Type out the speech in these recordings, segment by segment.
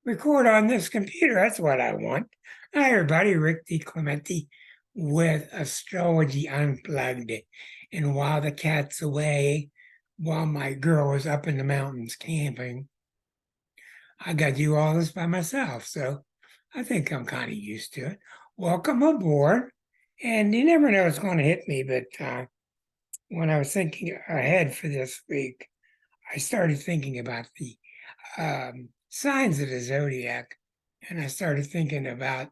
record on this computer. That's what I want. Hi, everybody. Rick DiClemente with Astrology Unplugged. And while the cat's away, while my girl is up in the mountains camping, I got to do all this by myself. So I think I'm kind of used to it. Welcome aboard. And you never know what's going to hit me, but when I was thinking ahead for this week, I started thinking about the signs of the zodiac, and I started thinking about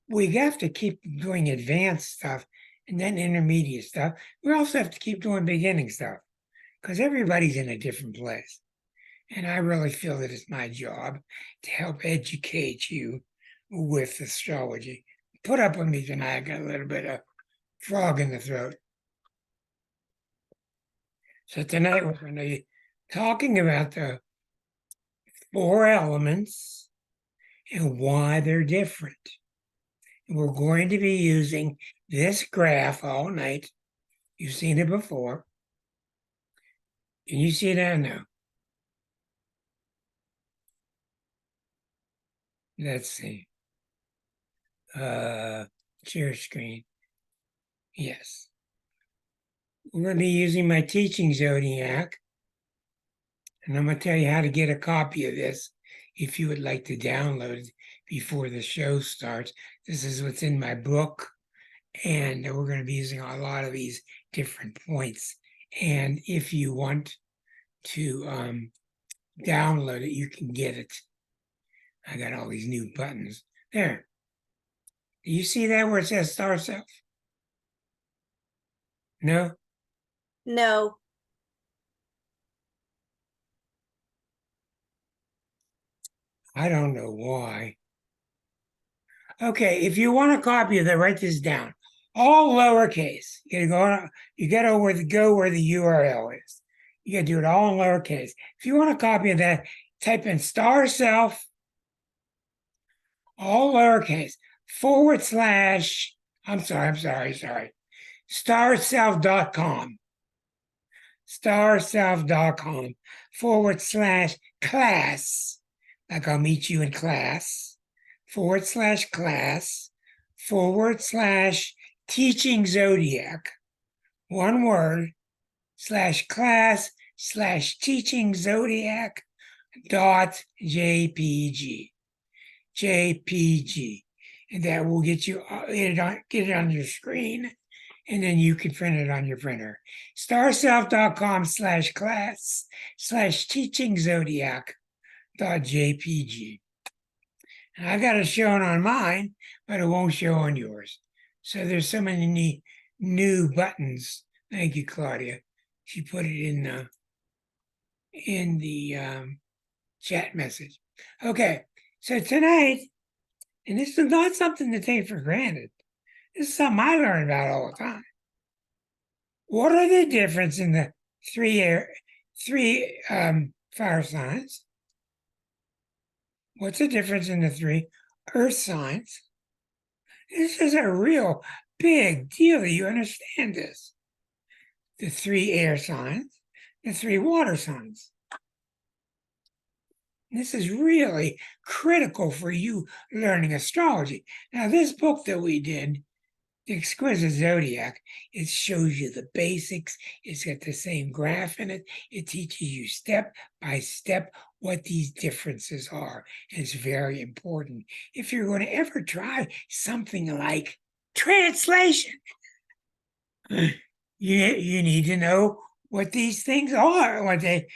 we have to keep doing advanced stuff and then intermediate stuff. We also have to keep doing beginning stuff because everybody's in a different place. And I really feel that it's my job to help educate you with astrology. Put up with me tonight. I got a little bit of frog in the throat. So tonight we're going to be talking about the 4 elements and why they're different. And we're going to be using this graph all night. You've seen it before. Can you see that now? Let's see. Share screen. Yes. We're going to be using my teaching zodiac. And I'm going to tell you how to get a copy of this if you would like to download it before the show starts. This is what's in my book. And we're going to be using a lot of these different points. And if you want to download it, you can get it. I got all these new buttons. There. Do you see that where it says star self? No? No. I don't know why. Okay, if you want a copy of that, write this down. All lowercase. You gotta go where the URL is. You gotta do it all in lowercase. If you want a copy of that, type in star self, all lowercase, / I'm sorry. Starself.com. Starself.com / class. Like I'll meet you in class. / class / teaching zodiac. One word / class / teaching zodiac .jpg. JPG. And that will get it on your screen, and then you can print it on your printer. Starself.com / class / teaching zodiac .jpg. And I got it shown on mine, but it won't show on yours. So there's so many new buttons. Thank you, Claudia. She put it in the chat message. Okay, so tonight, and this is not something to take for granted. This is something I learn about all the time. What are the difference in the three fire signs? What's the difference in the 3 earth signs? This is a real big deal. You understand this. The 3 air signs, the 3 water signs. This is really critical for you learning astrology. Now, this book that we did, The Exquisite Zodiac, it shows you the basics. It's got the same graph in it. It teaches you step by step what these differences are. And it's very important. If you're going to ever try something like translation, you need to know what these things are, what they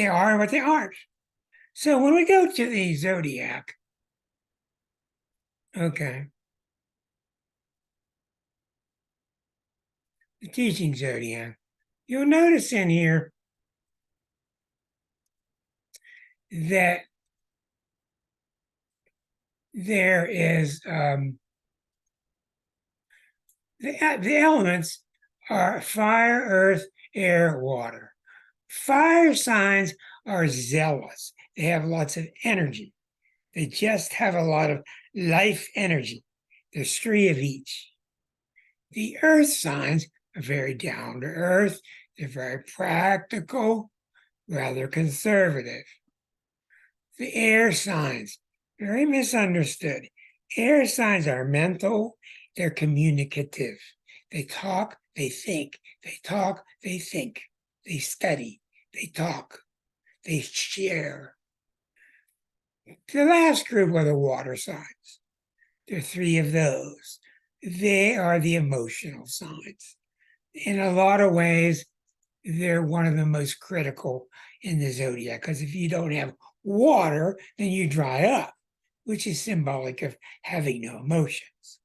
are and what they aren't. So when we go to the zodiac, okay, the teaching zodiac, you'll notice in here that there is the elements are fire, earth, air, water. Fire signs are zealous. They have lots of energy. They just have a lot of life energy. There's 3 of each. The earth signs are very down to earth. They're very practical, rather conservative. The air signs, very misunderstood. Air signs are mental, they're communicative. They talk, they think. They talk, they think. They study, they talk, they share. The last group are the water signs. There are three of those. They are the emotional signs. In a lot of ways, they're one of the most critical in the zodiac because if you don't have water, then you dry up, which is symbolic of having no emotions.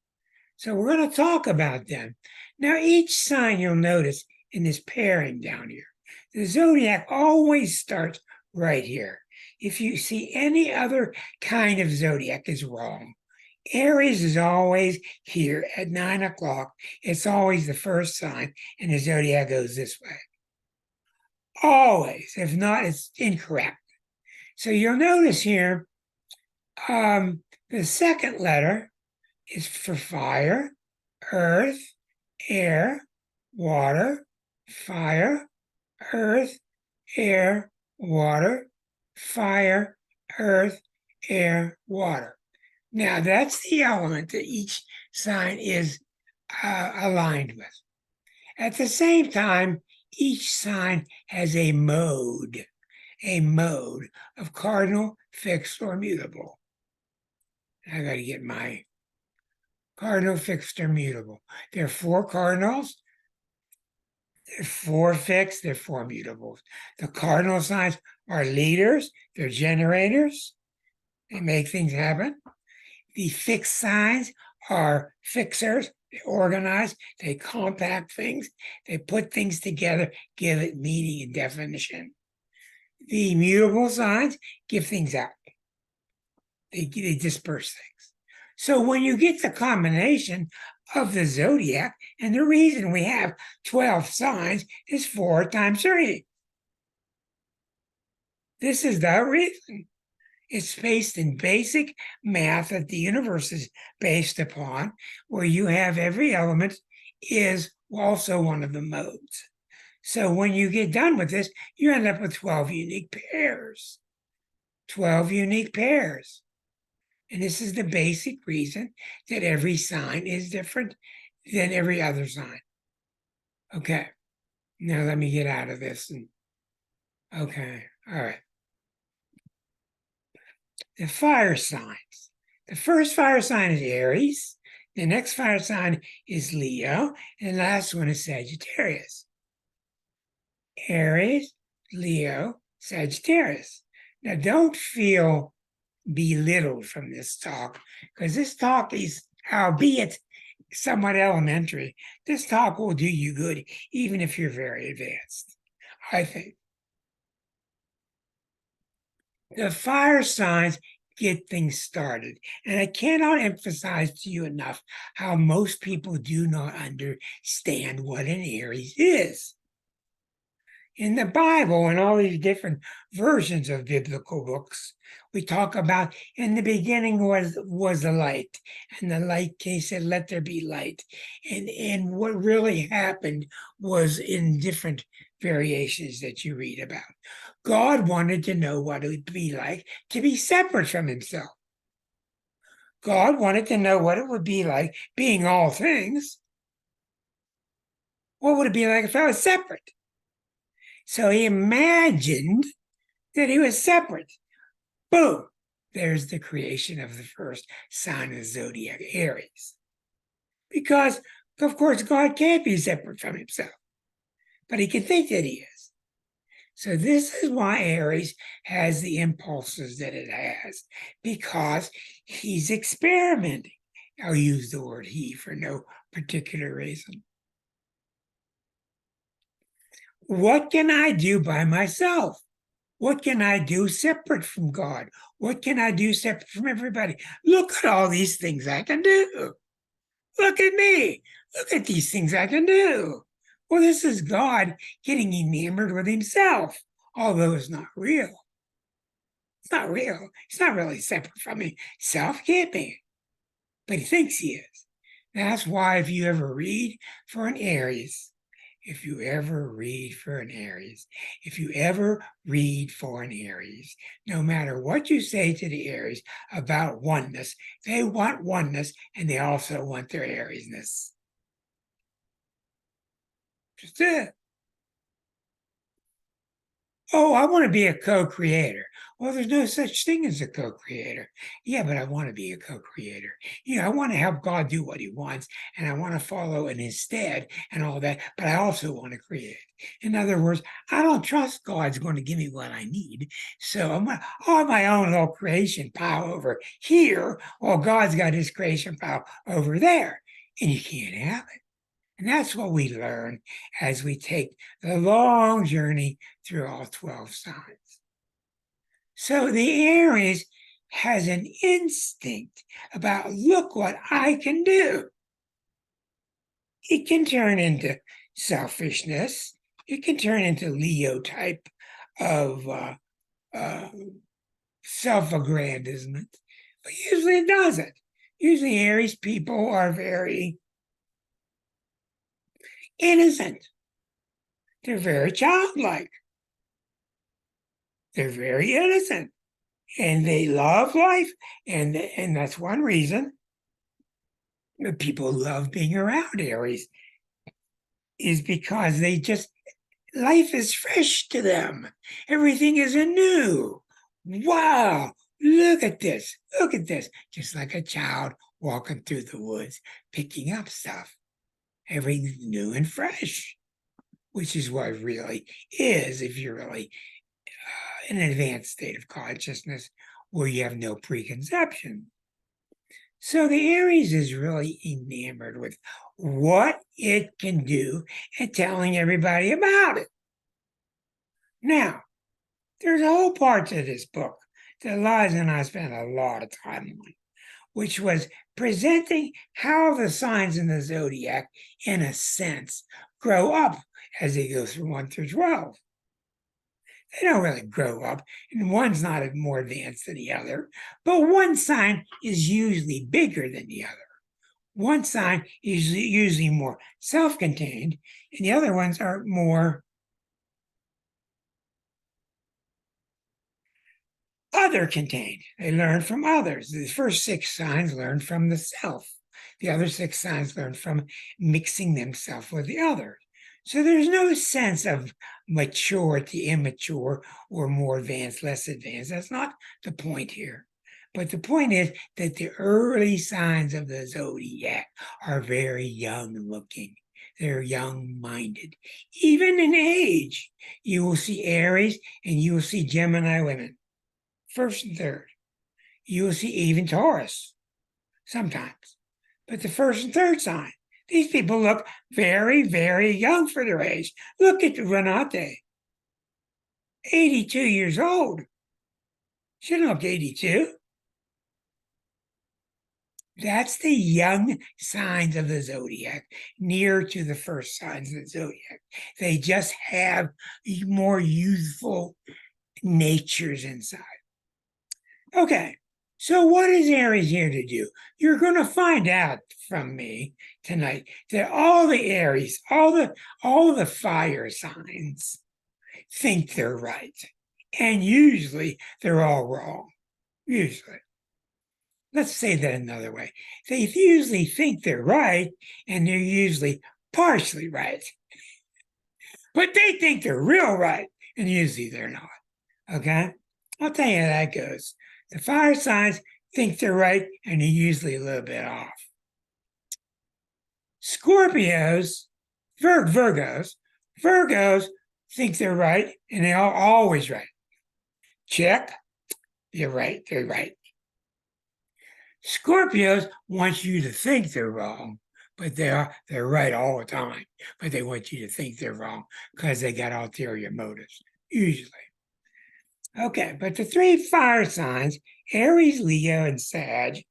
So we're going to talk about them. Now, each sign you'll notice in this pairing down here, the zodiac always starts right here. If you see any other kind of zodiac is wrong. Aries is always here at 9 o'clock. It's always the first sign, and the zodiac goes this way. Always. If not, it's incorrect. So you'll notice here, the second letter is for fire, earth, air, water, fire, earth, air, water, fire, earth, air, water. Now that's the element that each sign is aligned with. At the same time, each sign has a mode of cardinal, fixed, or mutable. I got to get my cardinal, fixed, or mutable. There are 4 cardinals, there are 4 fixed, there are 4 mutables. The cardinal signs are leaders, they're generators, they make things happen. The fixed signs are fixers, they organize, they compact things, they put things together, give it meaning and definition. The mutable signs give things out. They disperse things. So when you get the combination of the zodiac, and the reason we have 12 signs is 4 times 3. This is the reason. It's based in basic math that the universe is based upon, where you have every element is also one of the modes. So when you get done with this, you end up with 12 unique pairs. 12 unique pairs. And this is the basic reason that every sign is different than every other sign. Okay, now let me get out of this. Okay, all right. The fire signs. The first fire sign is Aries. The next fire sign is Leo. And the last one is Sagittarius. Aries, Leo, Sagittarius. Now, don't feel belittled from this talk, because this talk is, albeit somewhat elementary, this talk will do you good, even if you're very advanced, I think. The fire signs get things started. And I cannot emphasize to you enough how most people do not understand what an Aries is. In the Bible and all these different versions of biblical books, we talk about in the beginning was the light, and the light said, "Let there be light." And what really happened was in different variations that you read about. God wanted to know what it would be like to be separate from himself. God wanted to know what it would be like being all things. What would it be like if I was separate? So he imagined that he was separate. Boom, there's the creation of the first sign of the zodiac, Aries. Because, of course, God can't be separate from himself, but he can think that he is. So this is why Aries has the impulses that it has, because he's experimenting. I'll use the word he for no particular reason. What can I do by myself? What can I do separate from God? What can I do separate from everybody? Look at all these things I can do. Look at me. Look at these things I can do. Well, this is God getting enamored with himself, although it's not real. It's not real. It's not really separate from himself. Can't be. But he thinks he is. That's why if you ever read for an Aries, if you ever read for an Aries, if you ever read for an Aries, no matter what you say to the Aries about oneness, they want oneness and they also want their Ariesness. Just it. Oh, I want to be a co-creator. Well, there's no such thing as a co-creator. Yeah, but I want to be a co-creator. I want to help God do what he wants, and I want to follow in his stead and all that, but I also want to create. In other words, I don't trust God's going to give me what I need. So I'm on my own little creation pile over here, while God's got his creation pile over there. And you can't have it. And that's what we learn as we take the long journey through all 12 signs. So the Aries has an instinct about, look what I can do. It can turn into selfishness. It can turn into Leo type of self-aggrandizement. But usually it doesn't. Usually Aries people are very innocent. They're very childlike. They're very innocent. And they love life. And that's one reason that people love being around Aries, is because they just, life is fresh to them. Everything is anew. Wow, look at this. Look at this. Just like a child walking through the woods, picking up stuff. Everything's new and fresh, which is what it really is if you're really in an advanced state of consciousness where you have no preconception. So the Aries is really enamored with what it can do and telling everybody about it. Now, there's a whole part to this book that Liza and I spent a lot of time on, which was presenting how the signs in the zodiac, in a sense, grow up as they go through 1 through 12. They don't really grow up, and one's not more advanced than the other, but one sign is usually bigger than the other. One sign is usually more self-contained, and the other ones are more other-contained. They learn from others. The first 6 signs learn from the self. The other 6 signs learn from mixing themselves with the others. So there's no sense of maturity, immature, or more advanced, less advanced. That's not the point here. But the point is that the early signs of the zodiac are very young looking. They're young-minded. Even in age, you will see Aries and you will see Gemini women, first and third. You will see even Taurus sometimes. But the first and third sign, these people look very, very young for their age. Look at Renate, 82 years old. She doesn't look 82. That's the young signs of the zodiac, near to the first signs of the zodiac. They just have more youthful natures inside. Okay, so what is Aries here to do? You're going to find out from me tonight that all the Aries, all the fire signs think they're right. And usually they're all wrong. Usually. Let's say that another way. They usually think they're right, and they're usually partially right. But they think they're real right, and usually they're not. Okay? I'll tell you how that goes. The fire signs think they're right, and they're usually a little bit off. Scorpios, Virgos think they're right, and they are always right. Check. You're right. They're right. Scorpios want you to think they're wrong, but they're right all the time. But they want you to think they're wrong because they got ulterior motives, usually. Okay, but the 3 fire signs, Aries, Leo, and Sag,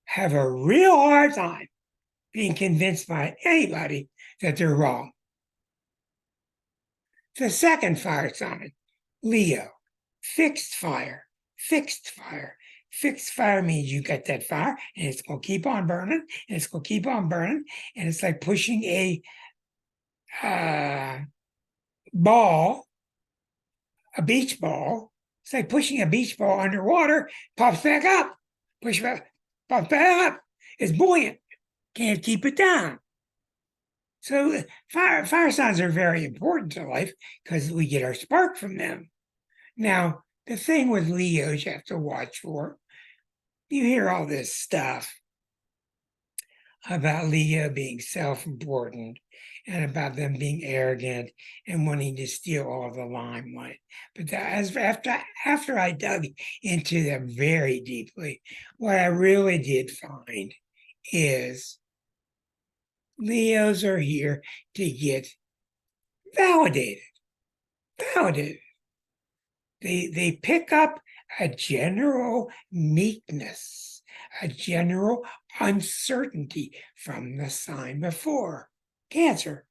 have a real hard time being convinced by anybody that they're wrong. The second fire sign, Leo, fixed fire. Fixed fire means you got that fire and it's going to keep on burning and it's going to keep on burning. And it's like pushing a ball, a beach ball. It's like pushing a beach ball underwater, pops back up, push back, pops back up. It's buoyant, can't keep it down. So fire signs are very important to life because we get our spark from them. Now, the thing with Leos you have to watch for, you hear all this stuff about Leo being self-important and about them being arrogant and wanting to steal all the limelight. But after I dug into them very deeply, what I really did find is Leos are here to get validated. Validated. They pick up a general meekness, a general uncertainty from the sign before, Cancer.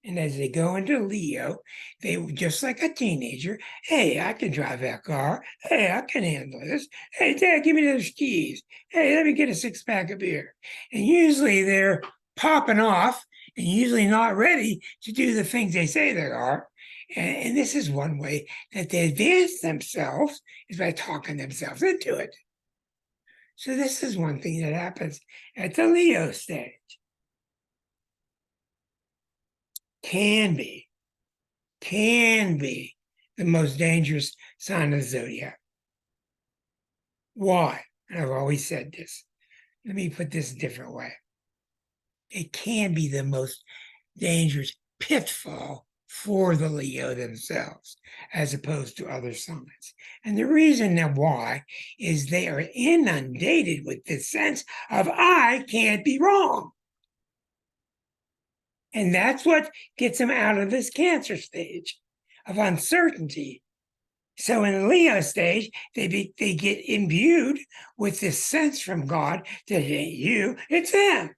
And as they go into Leo, they just like a teenager, hey, I can drive that car. Hey, I can handle this. Hey, Dad, give me those keys. Hey, let me get a 6-pack of beer. And usually they're popping off and usually not ready to do the things they say they are. And this is one way that they advance themselves is by talking themselves into it. So this is one thing that happens at the Leo stage. Can be the most dangerous sign of the zodiac. Why? And I've always said this. Let me put this a different way. It can be the most dangerous pitfall for the Leo themselves, as opposed to other signs. And the reason that why is they are inundated with this sense of I can't be wrong. And that's what gets them out of this Cancer stage of uncertainty. So in the Leo stage, they get imbued with this sense from God that it ain't you, it's them.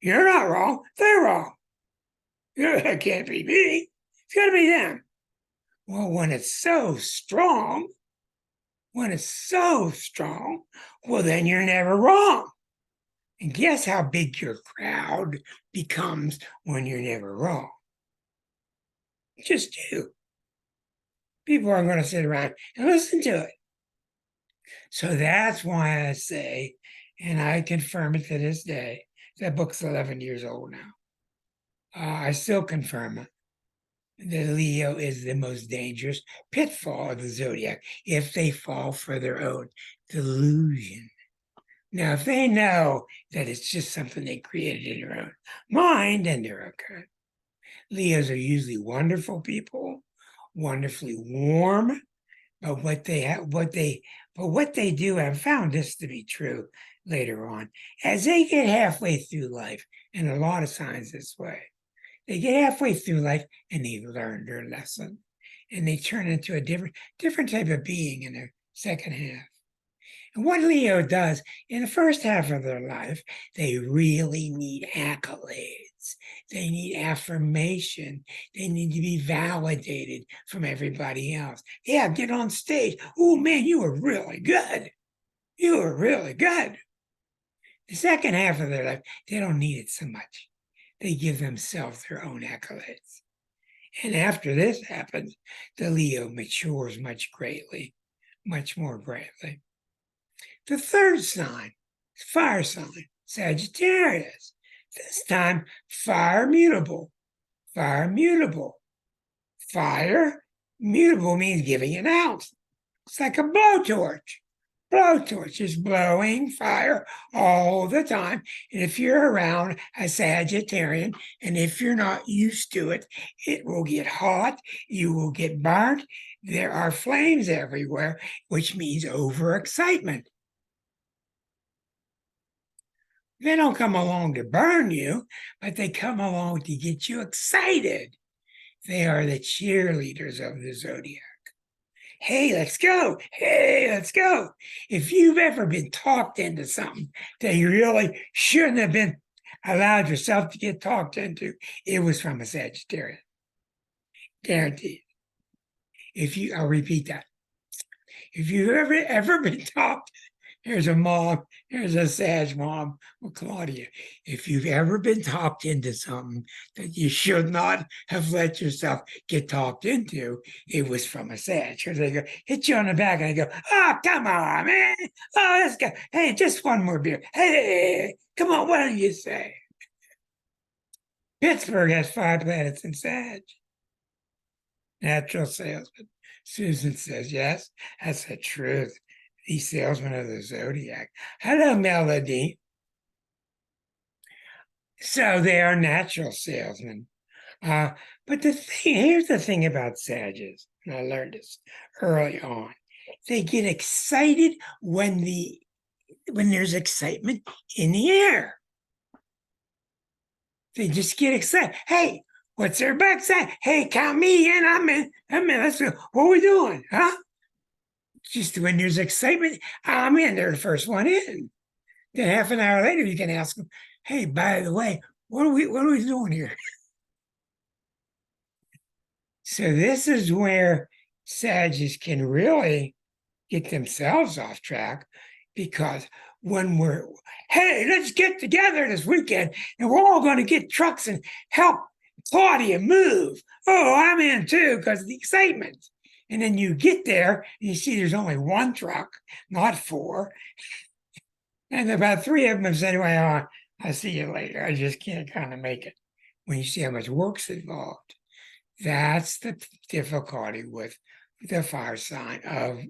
You're not wrong, they're wrong. It can't be me, it's got to be them. Well, when it's so strong, well, then you're never wrong. And guess how big your crowd becomes when you're never wrong? Just you. People aren't going to sit around and listen to it. So that's why I say, and I confirm it to this day, that book's 11 years old now. I still confirm it. That Leo is the most dangerous pitfall of the zodiac if they fall for their own delusion. Now, if they know that it's just something they created in their own mind, then they're okay. Leos are usually wonderful people, wonderfully warm, but what they do, I've found this to be true later on, as they get halfway through life, and a lot of signs this way, they get halfway through life and they learn their lesson, and they turn into a different type of being in their second half. And what Leo does in the first half of their life, they really need accolades. They need affirmation. They need to be validated from everybody else. Yeah, get on stage. Oh, man, you were really good. You were really good. The second half of their life, they don't need it so much. They give themselves their own accolades. And after this happens, the Leo matures much more greatly. The third sign is fire sign, Sagittarius. This time, fire mutable. Fire mutable. Fire mutable means giving an out. It's like a blowtorch. Blowtorch is blowing fire all the time. And if you're around a Sagittarian, and if you're not used to it, it will get hot. You will get burnt. There are flames everywhere, which means overexcitement. They don't come along to burn you, but they come along to get you excited. They are the cheerleaders of the zodiac. Hey, let's go. Hey, let's go. If you've ever been talked into something that you really shouldn't have been allowed yourself to get talked into, it was from a Sagittarius. Guaranteed. I'll repeat that. If you've ever been talked Here's a mom, here's a Sag mom. Well, Claudia, if you've ever been talked into something that you should not have let yourself get talked into, it was from a Sag. Because they go, hit you on the back and they go, oh, come on, man. Oh, let's go. Hey, just one more beer. Hey, come on, what do you say? Pittsburgh has 5 planets in Sag. Natural salesman. Susan says, yes, that's the truth. The salesman of the zodiac. Hello, Melody. So they are natural salesmen. But here's the thing about Sages, and I learned this early on. They get excited when there's excitement in the air. They just get excited. Hey, what's everybody saying? Hey, count me in. I'm in. Let's go. What are we doing? Huh? Just when there's excitement, I'm in. They're the first one in. Then half an hour later, you can ask them, hey, by the way, what are we doing here? So this is where Sagittarius can really get themselves off track, because when hey, let's get together this weekend and we're all going to get trucks and help Claudia move. Oh, I'm in too, because of the excitement. And then you get there and you see there's only one truck, not 4. And about 3 of them have said, well, I'll see you later. I just can't kind of make it. When you see how much work's involved, that's the difficulty with the fire sign of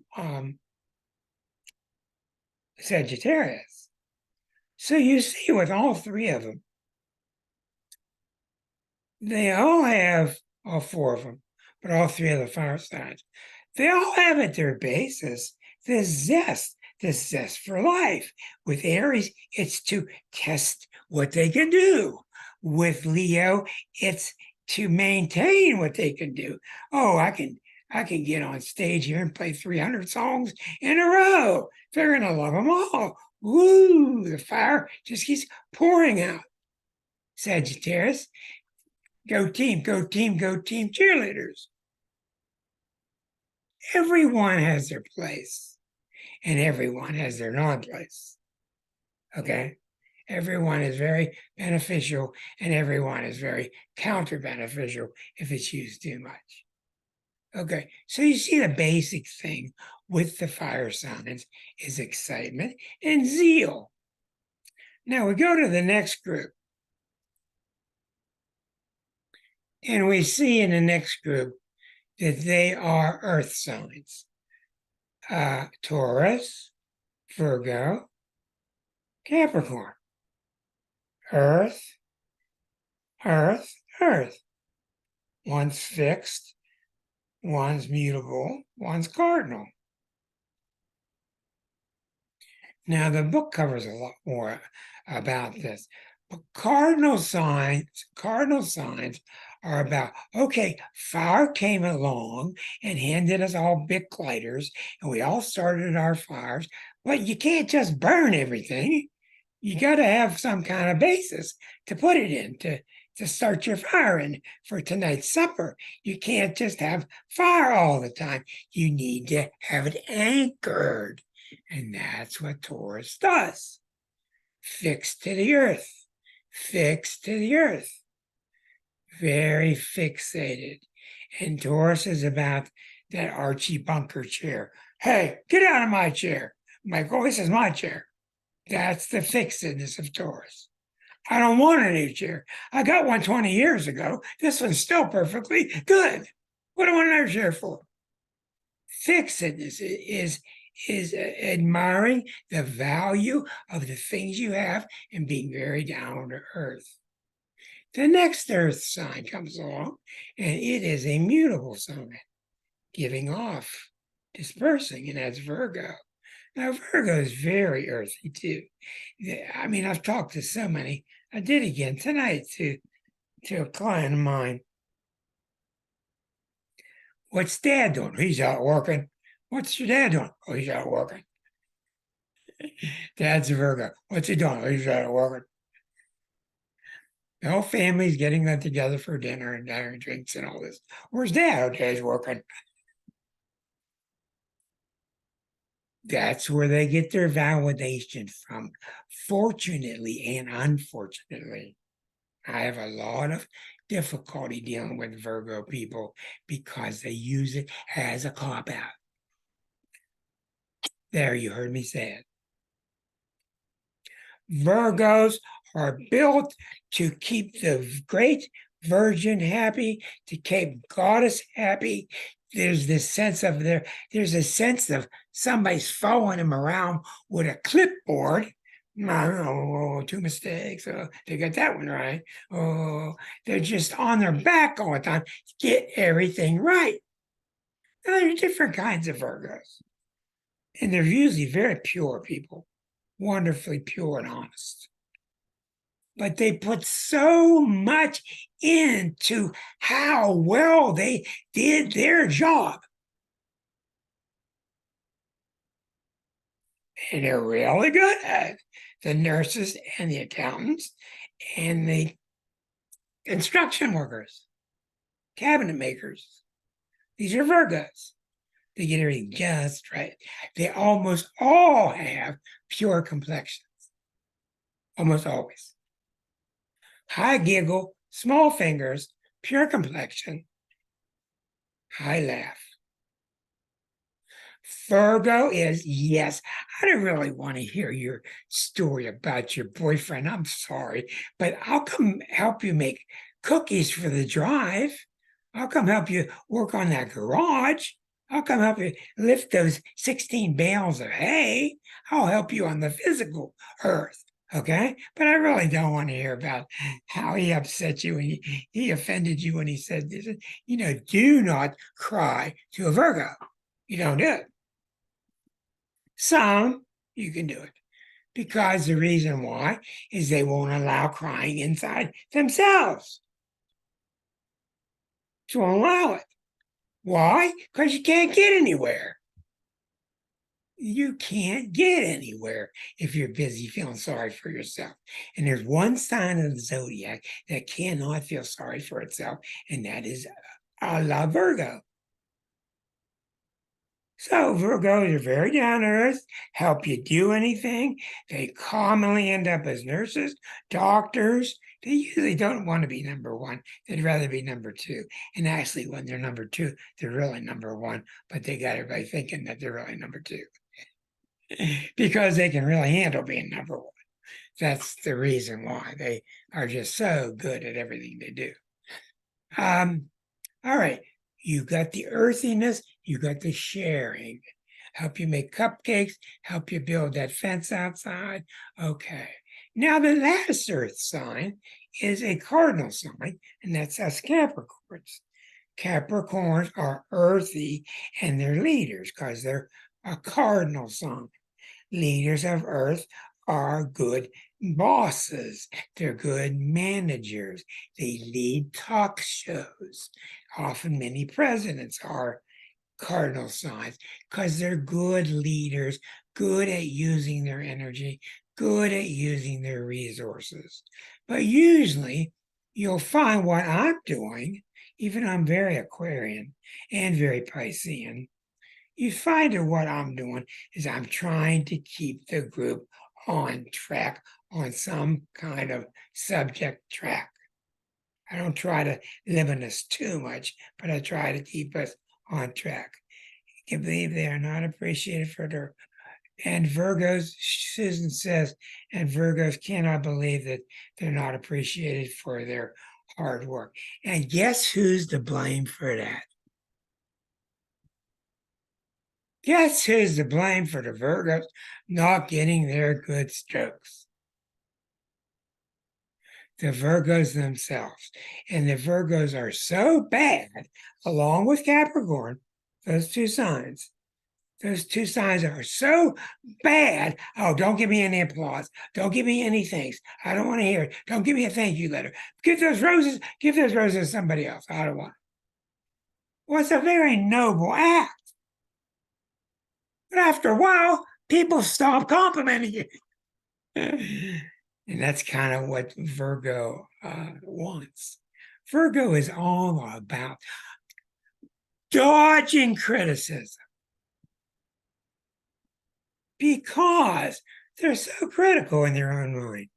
Sagittarius. So you see with all 3 of them, they all have, all 4 of them, but all 3 of the fire signs, they all have at their basis this zest for life. With Aries, it's to test what they can do. With Leo, it's to maintain what they can do. Oh, I can get on stage here and play 300 songs in a row. They're gonna love them all. Woo! The fire just keeps pouring out. Sagittarius, go team, go team, go team, cheerleaders. Everyone has their place, and everyone has their non-place. Okay? Everyone is very beneficial, and everyone is very counter-beneficial if it's used too much. Okay, so you see the basic thing with the fire signs is excitement and zeal. Now we go to the next group. And we see in the next group that they are earth signs. Taurus, Virgo, Capricorn. Earth, earth, earth. One's fixed, one's mutable, one's cardinal. Now, the book covers a lot more about this. But cardinal signs are about, okay, fire came along and handed us all big lighters, and we all started our fires, but you can't just burn everything. You got to have some kind of basis to put it in, to start your fire in for tonight's supper. You can't just have fire all the time. You need to have it anchored. And that's what Taurus does. Fixed to the earth. Fixed to the earth. Very fixated. And Taurus is about that Archie Bunker chair. Hey, get out of my chair. I'm like, oh, this is my chair. That's the fixedness of Taurus. I don't want a new chair. I got one 20 years ago. This one's still perfectly good. What do I want another chair for? Fixedness is admiring the value of the things you have and being very down to earth. The next earth sign comes along, and it is a mutable sign, giving off, dispersing, and that's Virgo. Now, Virgo is very earthy too. I mean, I've talked to so many. I did again tonight to a client of mine. What's Dad doing? He's out working. What's your dad doing? Oh, he's out working. Dad's a Virgo. What's he doing? Oh, he's out working. The whole family's getting them together for dinner and drinks and all this. Where's Dad? Oh, Dad's working. That's where they get their validation from, fortunately and unfortunately. I have a lot of difficulty dealing with Virgo people because they use it as a cop out. There, you heard me say it. Virgos are built to keep the great virgin happy, to keep goddess happy. There's this sense of there's a sense of somebody's following them around with a clipboard. Oh, two mistakes. Oh, they got that one right. Oh, they're just on their back all the time to get everything right. Now, there's different kinds of Virgos, and they're usually very pure people, wonderfully pure and honest. But they put so much into how well they did their job. And they're really good at it. The nurses and the accountants and the construction workers, cabinet makers. These are Virgos. They get everything just right. They almost all have pure complexions. Almost always. High giggle, small fingers, pure complexion, high laugh. Virgo is, yes, I don't really want to hear your story about your boyfriend. I'm sorry, but I'll come help you make cookies for the drive. I'll come help you work on that garage. I'll come help you lift those 16 bales of hay. I'll help you on the physical earth. Okay. But I really don't want to hear about how he upset you and he offended you when he said this. Do not cry to a Virgo. You don't do it. Some you can do it because the reason why is they won't allow crying inside themselves. Just won't allow it. Why? Because you can't get anywhere. You can't get anywhere if you're busy feeling sorry for yourself. And there's one sign of the zodiac that cannot feel sorry for itself, and that is a la Virgo. So Virgos are very down to earth, help you do anything. They commonly end up as nurses, doctors. They usually don't want to be number one. They'd rather be number two. And actually, when they're number two, they're really number one, but they got everybody thinking that they're really number two because they can really handle being number one. That's the reason why they are just so good at everything they do. All right. You got the earthiness, you got the sharing. Help you make cupcakes, help you build that fence outside. Okay. Now, the last earth sign is a cardinal sign, and that's us Capricorns. Capricorns are earthy and they're leaders because they're a cardinal sign. Leaders of earth are good bosses. They're good managers. They lead talk shows. Often many presidents are cardinal signs because they're good leaders, good at using their energy, good at using their resources. But usually you'll find what I'm doing, even I'm very Aquarian and very Piscean, you find that what I'm doing is I'm trying to keep the group on track, on some kind of subject track. I don't try to limit us too much, but I try to keep us on track. You can believe they are not appreciated for their, and Virgos, Susan says, and Virgos cannot believe that they're not appreciated for their hard work. And guess who's to blame for that? Guess who's to blame for the Virgos not getting their good strokes? The Virgos themselves. And the Virgos are so bad, along with Capricorn, those two signs. Those two signs are so bad. Oh, don't give me any applause. Don't give me any thanks. I don't want to hear it. Don't give me a thank you letter. Give those roses to somebody else. I don't want it. Well, it's a very noble act. But after a while, people stop complimenting you. And that's kind of what Virgo wants. Virgo is all about dodging criticism. because they're so critical in their own mind.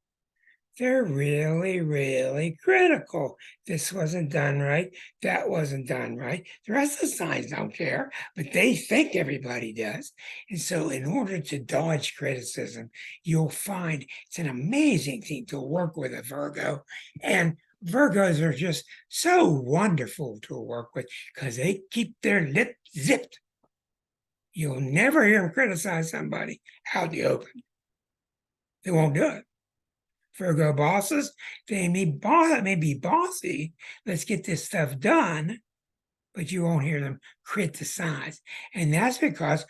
They're really, really critical. This wasn't done right. That wasn't done right. The rest of the signs don't care, but they think everybody does. And so, in order to dodge criticism, you'll find it's an amazing thing to work with a Virgo. And Virgos are just so wonderful to work with because they keep their lip zipped. You'll never hear them criticize somebody out in the open. They won't do it. Virgo bosses, they may be bossy. Let's get this stuff done, but you won't hear them criticize. And that's because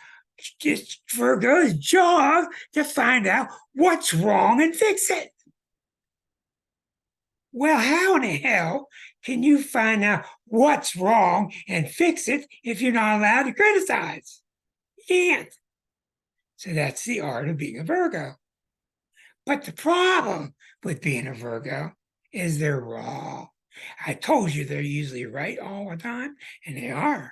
it's Virgo's job to find out what's wrong and fix it. Well, how in the hell can you find out what's wrong and fix it if you're not allowed to criticize? You can't. So that's the art of being a Virgo. But the problem with being a Virgo is they're raw. I told you they're usually right all the time, and they are.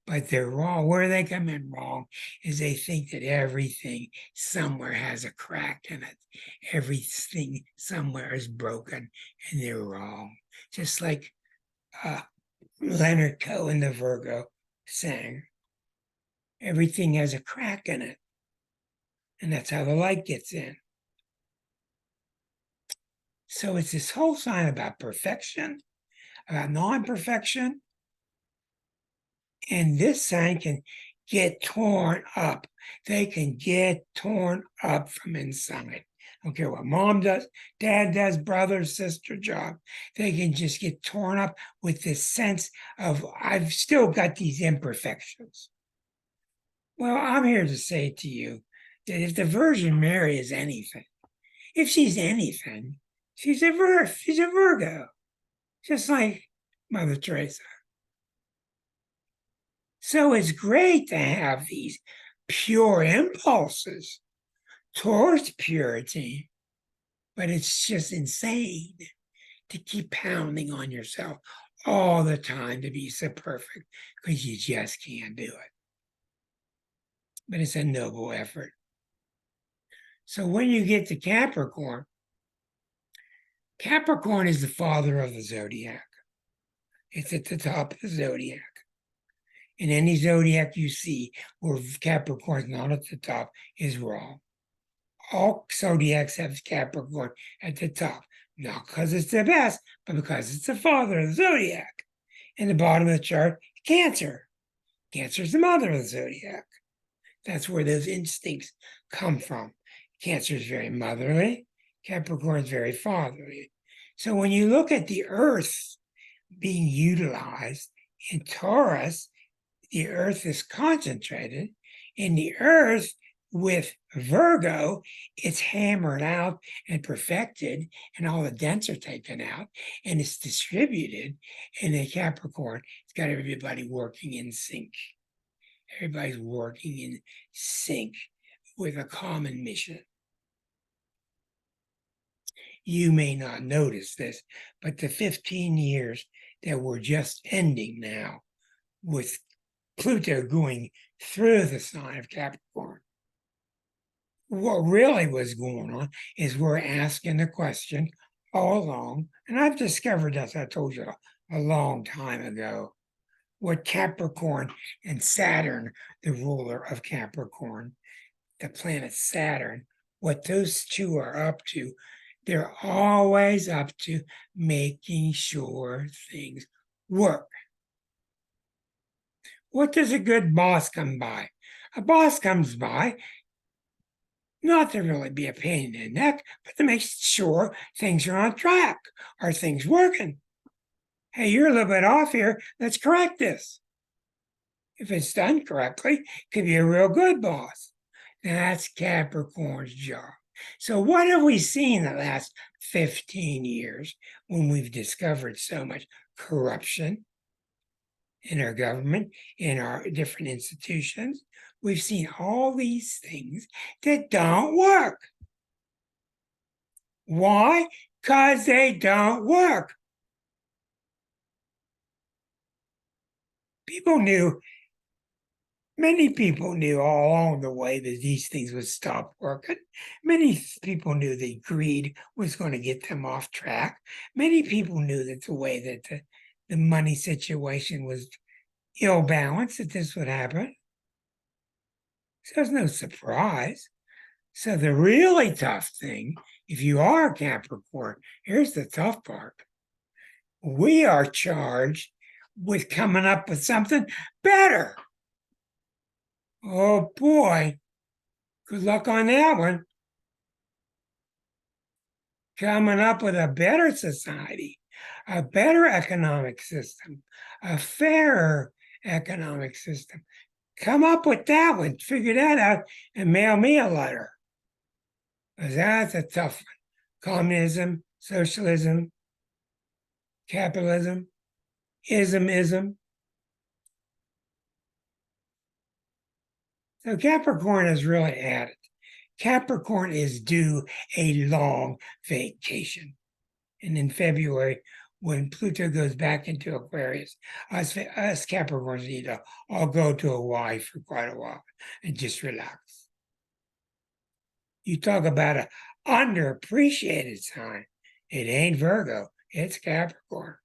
But they're raw. Where they come in wrong is they think that everything somewhere has a crack in it. Everything somewhere is broken, and they're wrong. Just like Leonard Cohen, the Virgo, sang, everything has a crack in it. And that's how the light gets in. So it's this whole sign about perfection, about non-perfection. And this sign can get torn up. They can get torn up from inside. I don't care what mom does, dad does, brother, sister, job. They can just get torn up with this sense of, I've still got these imperfections. Well, I'm here to say to you that if the Virgin Mary is anything, if she's anything, she's a Virgo, just like Mother Teresa. So it's great to have these pure impulses towards purity, but it's just insane to keep pounding on yourself all the time to be so perfect because you just can't do it. But it's a noble effort. So when you get to Capricorn, Capricorn is the father of the zodiac. It's at the top of the zodiac. In any zodiac you see where Capricorn's not at the top is wrong. All zodiacs have Capricorn at the top, not because it's the best, but because it's the father of the zodiac. In the bottom of the chart, Cancer. Cancer is the mother of the zodiac. That's where those instincts come from. Cancer is very motherly. Capricorn is very fatherly. So when you look at the earth being utilized in Taurus, the earth is concentrated. In the earth with Virgo, it's hammered out and perfected, and all the dents are taken out, and it's distributed. And the Capricorn, it's got everybody working in sync. Everybody's working in sync with a common mission. You may not notice this, but the 15 years that we're just ending now with Pluto going through the sign of Capricorn, what really was going on is we're asking the question all along, and I've discovered this, I told you a long time ago, what Capricorn and Saturn, the ruler of Capricorn, the planet Saturn, what those two are up to. They're always up to making sure things work. What does a good boss come by? A boss comes by not to really be a pain in the neck, but to make sure things are on track. Are things working? Hey, you're a little bit off here. Let's correct this. If it's done correctly, it could be a real good boss. That's Capricorn's job. So what have we seen the last 15 years when we've discovered so much corruption in our government, in our different institutions? We've seen all these things that don't work. Why? Because they don't work. People knew Many people knew all along the way that these things would stop working. Many people knew that greed was going to get them off track. Many people knew that the way that the money situation was ill balanced, that this would happen. So it's no surprise. So the really tough thing, if you are a Capricorn, here's the tough part. We are charged with coming up with something better. Oh boy, good luck on that one. Coming up with a better society, a better economic system, a fairer economic system. Come up with that one, figure that out, and mail me a letter. Because that's a tough one. Communism, socialism, capitalism, ism. So Capricorn is really at it. Capricorn is due a long vacation. And in February, when Pluto goes back into Aquarius, us Capricorns need to all go to Hawaii for quite a while and just relax. You talk about an underappreciated sign. It ain't Virgo, it's Capricorn.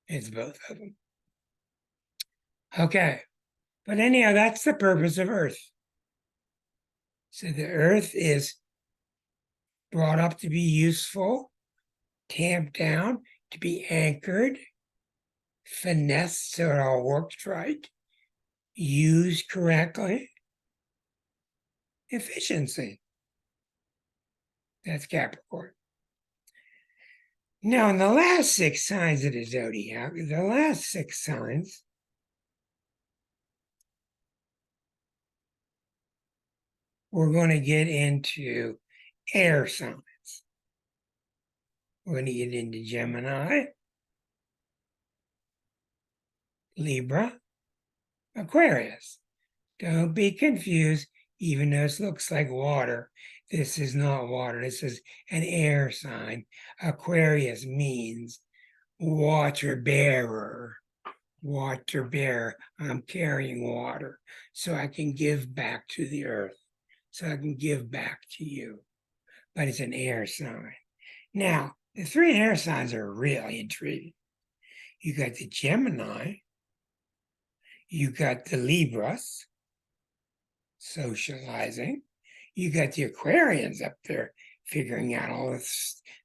It's both of them. Okay. But anyhow, that's the purpose of Earth. So the Earth is brought up to be useful, tamped down, to be anchored, finessed so it all works right, used correctly, efficiency. That's Capricorn. Now, in the last 6 signs of the zodiac, the last 6 signs we're going to get into air signs. We're going to get into Gemini, Libra, Aquarius. Don't be confused, even though it looks like water. This is not water. This is an air sign. Aquarius means water bearer. Water bearer. I'm carrying water so I can give back to the earth, so I can give back to you. But it's an air sign. Now, the 3 air signs are really intriguing. You got the Gemini, you got the Libras, socializing. You got the Aquarians up there figuring out all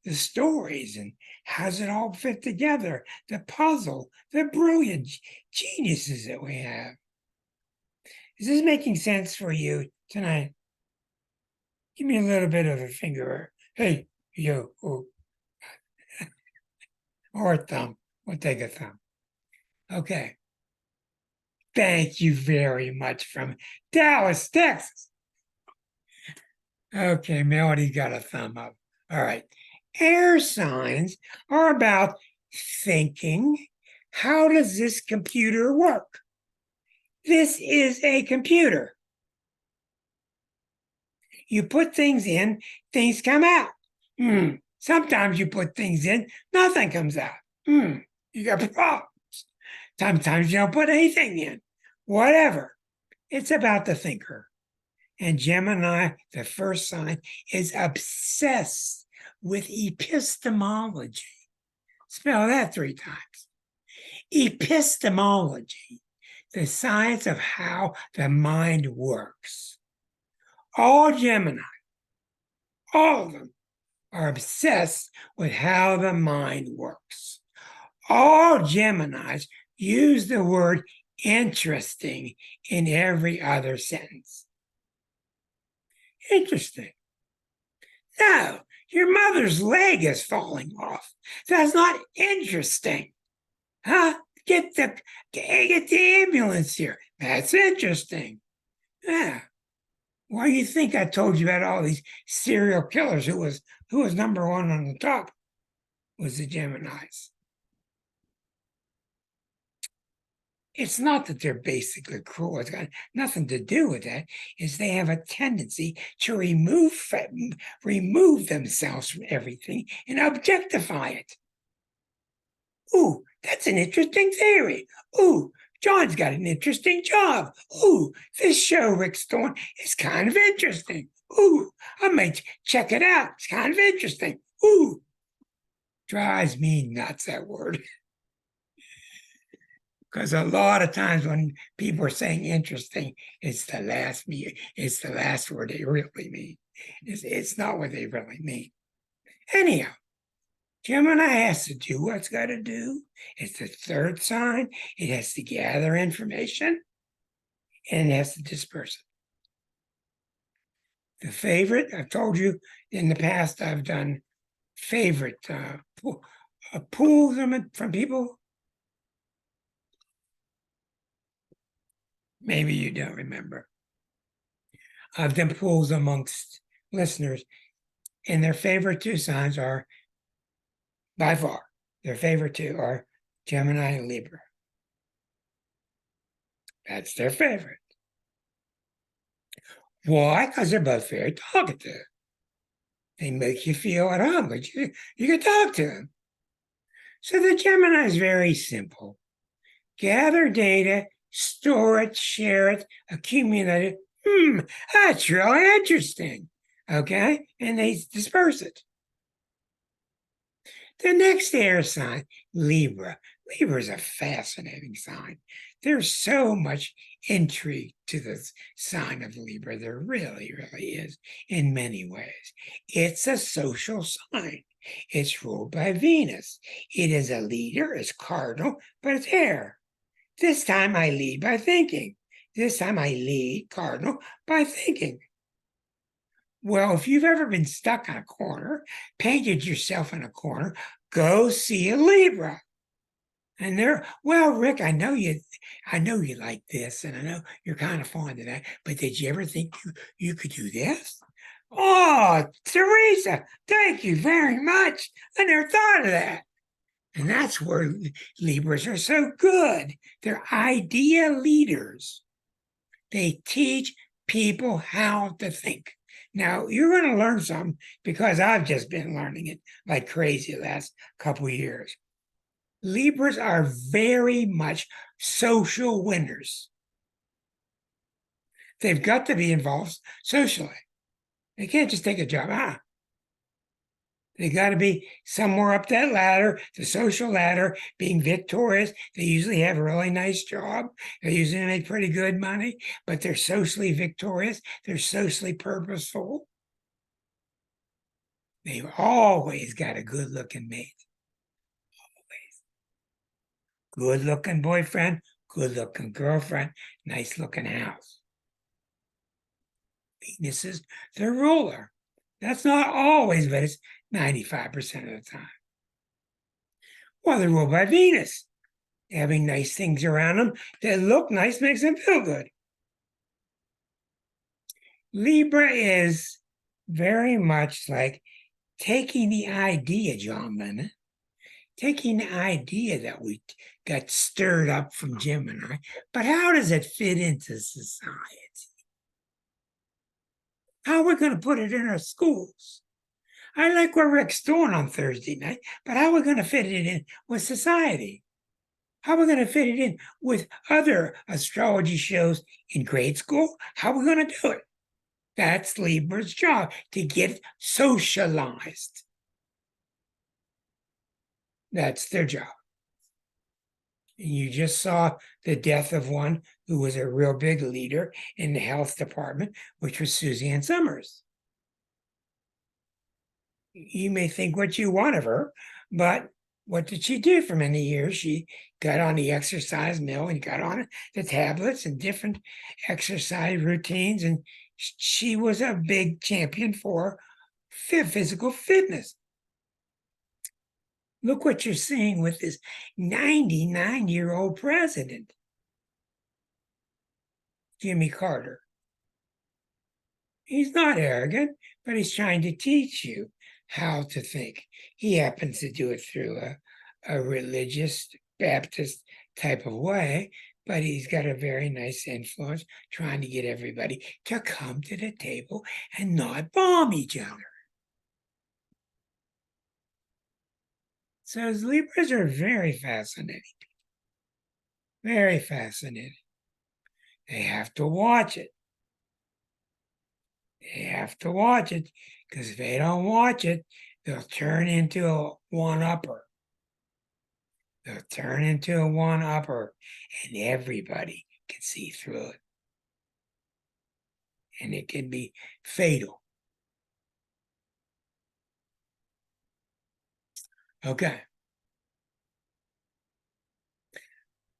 the stories and how's it all fit together, the puzzle, the brilliant geniuses that we have. Is this making sense for you tonight? Give me a little bit of a finger. Hey, you, or a thumb. We'll take a thumb. Okay. Thank you very much from Dallas, Texas. Okay, Melody got a thumb up. All right. Air signs are about thinking, how does this computer work? This is a computer. You put things in, things come out. Sometimes you put things in, nothing comes out. You got problems. Sometimes you don't put anything in. Whatever. It's about the thinker. And Gemini, the first sign, is obsessed with epistemology. Spell that 3 times. Epistemology, the science of how the mind works. All Gemini, all of them, are obsessed with how the mind works. All Geminis use the word interesting in every other sentence. Interesting. No, your mother's leg is falling off. That's not interesting. Huh? Get the ambulance here. That's interesting. Yeah. Why do you think I told you about all these serial killers? Who was number 1 on the top? Was the Geminis. It's not that they're basically cruel. It's got nothing to do with that. Is they have a tendency to remove themselves from everything and objectify it. Ooh, that's an interesting theory. Ooh, John's got an interesting job. Ooh, this show Rick's doing is kind of interesting. Ooh, I might check it out. It's kind of interesting. Ooh, drives me nuts, that word. Because a lot of times when people are saying interesting, it's the last word they really mean. It's not what they really mean. Anyhow, Gemini has to do what it's got to do. It's the third sign. It has to gather information and it has to disperse it. The favorite, I've told you in the past, I've done favorite pools from people. Maybe you don't remember. I've done pools amongst listeners, and their favorite two signs are, by far, their favorite two are Gemini and Libra. That's their favorite. Why? Because they're both very talkative. They make you feel at home, but you can talk to them. So the Gemini is very simple. Gather data, store it, share it, accumulate it. That's really interesting. Okay? And they disperse it. The next air sign, Libra. Libra is a fascinating sign. There's so much intrigue to the sign of Libra. There really, really is in many ways. It's a social sign. It's ruled by Venus. It is a leader, it's cardinal, but it's air. This time I lead by thinking. This time I lead cardinal by thinking. Well, if you've ever been stuck in a corner, painted yourself in a corner, go see a Libra. And they're, well, Rick, I know you like this, and I know you're kind of fond of that, but did you ever think you could do this? Oh, Teresa, thank you very much. I never thought of that. And that's where Libras are so good. They're idea leaders. They teach people how to think. Now, you're going to learn something because I've just been learning it like crazy the last couple of years. Libras are very much social winners. They've got to be involved socially. They can't just take a job. They got to be somewhere up that ladder, the social ladder, being victorious. They usually have a really nice job. They usually make pretty good money, but they're socially victorious. They're socially purposeful. They've always got a good-looking mate. Always. Good-looking boyfriend, good-looking girlfriend, nice-looking house. Venus is their ruler. That's not always, but it's 95% of the time. Well, they're ruled by Venus. Having nice things around them that look nice makes them feel good. Libra is very much like taking the idea, John Lennon, taking the idea that we got stirred up from Gemini, but how does it fit into society? How are we going to put it in our schools? I like what Rick's doing on Thursday night, but how are we going to fit it in with society? How are we going to fit it in with other astrology shows in grade school? How are we going to do it? That's Libra's job, to get socialized. That's their job. And you just saw the death of one who was a real big leader in the health department, which was Suzanne Summers. You may think what you want of her, but what did she do for many years? She got on the exercise mill and got on the tablets and different exercise routines, and she was a big champion for physical fitness. Look what you're seeing with this 99-year-old president, Jimmy Carter. He's not arrogant, but he's trying to teach you how to think. He happens to do it through a religious Baptist type of way, but he's got a very nice influence trying to get everybody to come to the table and not bomb each other. So Libras are very fascinating. Very fascinating. They have to watch it. They have to watch it because if they don't watch it, they'll turn into a one-upper. They'll turn into a one-upper, and everybody can see through it. And it can be fatal. Okay.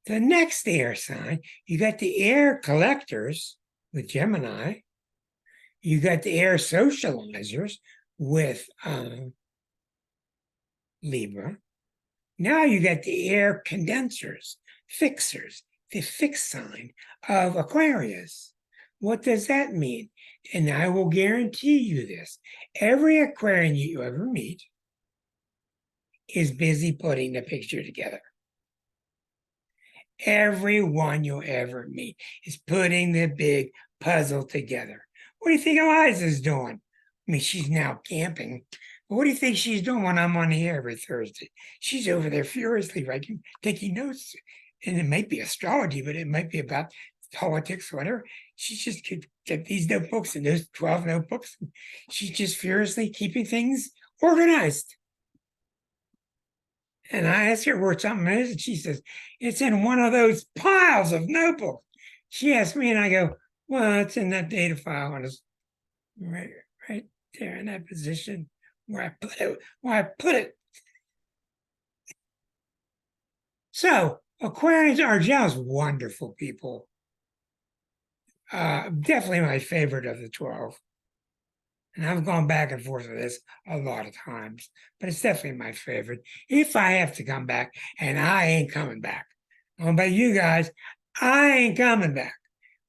The next air sign, you got the air collectors with Gemini. You got the air socializers with Libra. Now you got the air condensers, fixers, the fixed sign of Aquarius. What does that mean? And I will guarantee you this. Every Aquarian you ever meet is busy putting the picture together. Everyone you'll ever meet is putting the big puzzle together. What do you think Eliza's doing? I mean, she's now camping. But what do you think she's doing when I'm on the air every Thursday? She's over there furiously writing, taking notes. And it might be astrology, but it might be about politics, whatever. She's just got these notebooks and those 12 notebooks. She's just furiously keeping things organized. And I asked her where something is, and she says, it's in one of those piles of notebooks. She asked me, and I go, well, it's in that data file, and it's right there in that position where I put it. So Aquarians are just wonderful people. Definitely my favorite of the 12. And I've gone back and forth with this a lot of times, but it's definitely my favorite. If I have to come back, and I ain't coming back. I don't know about you guys, I ain't coming back.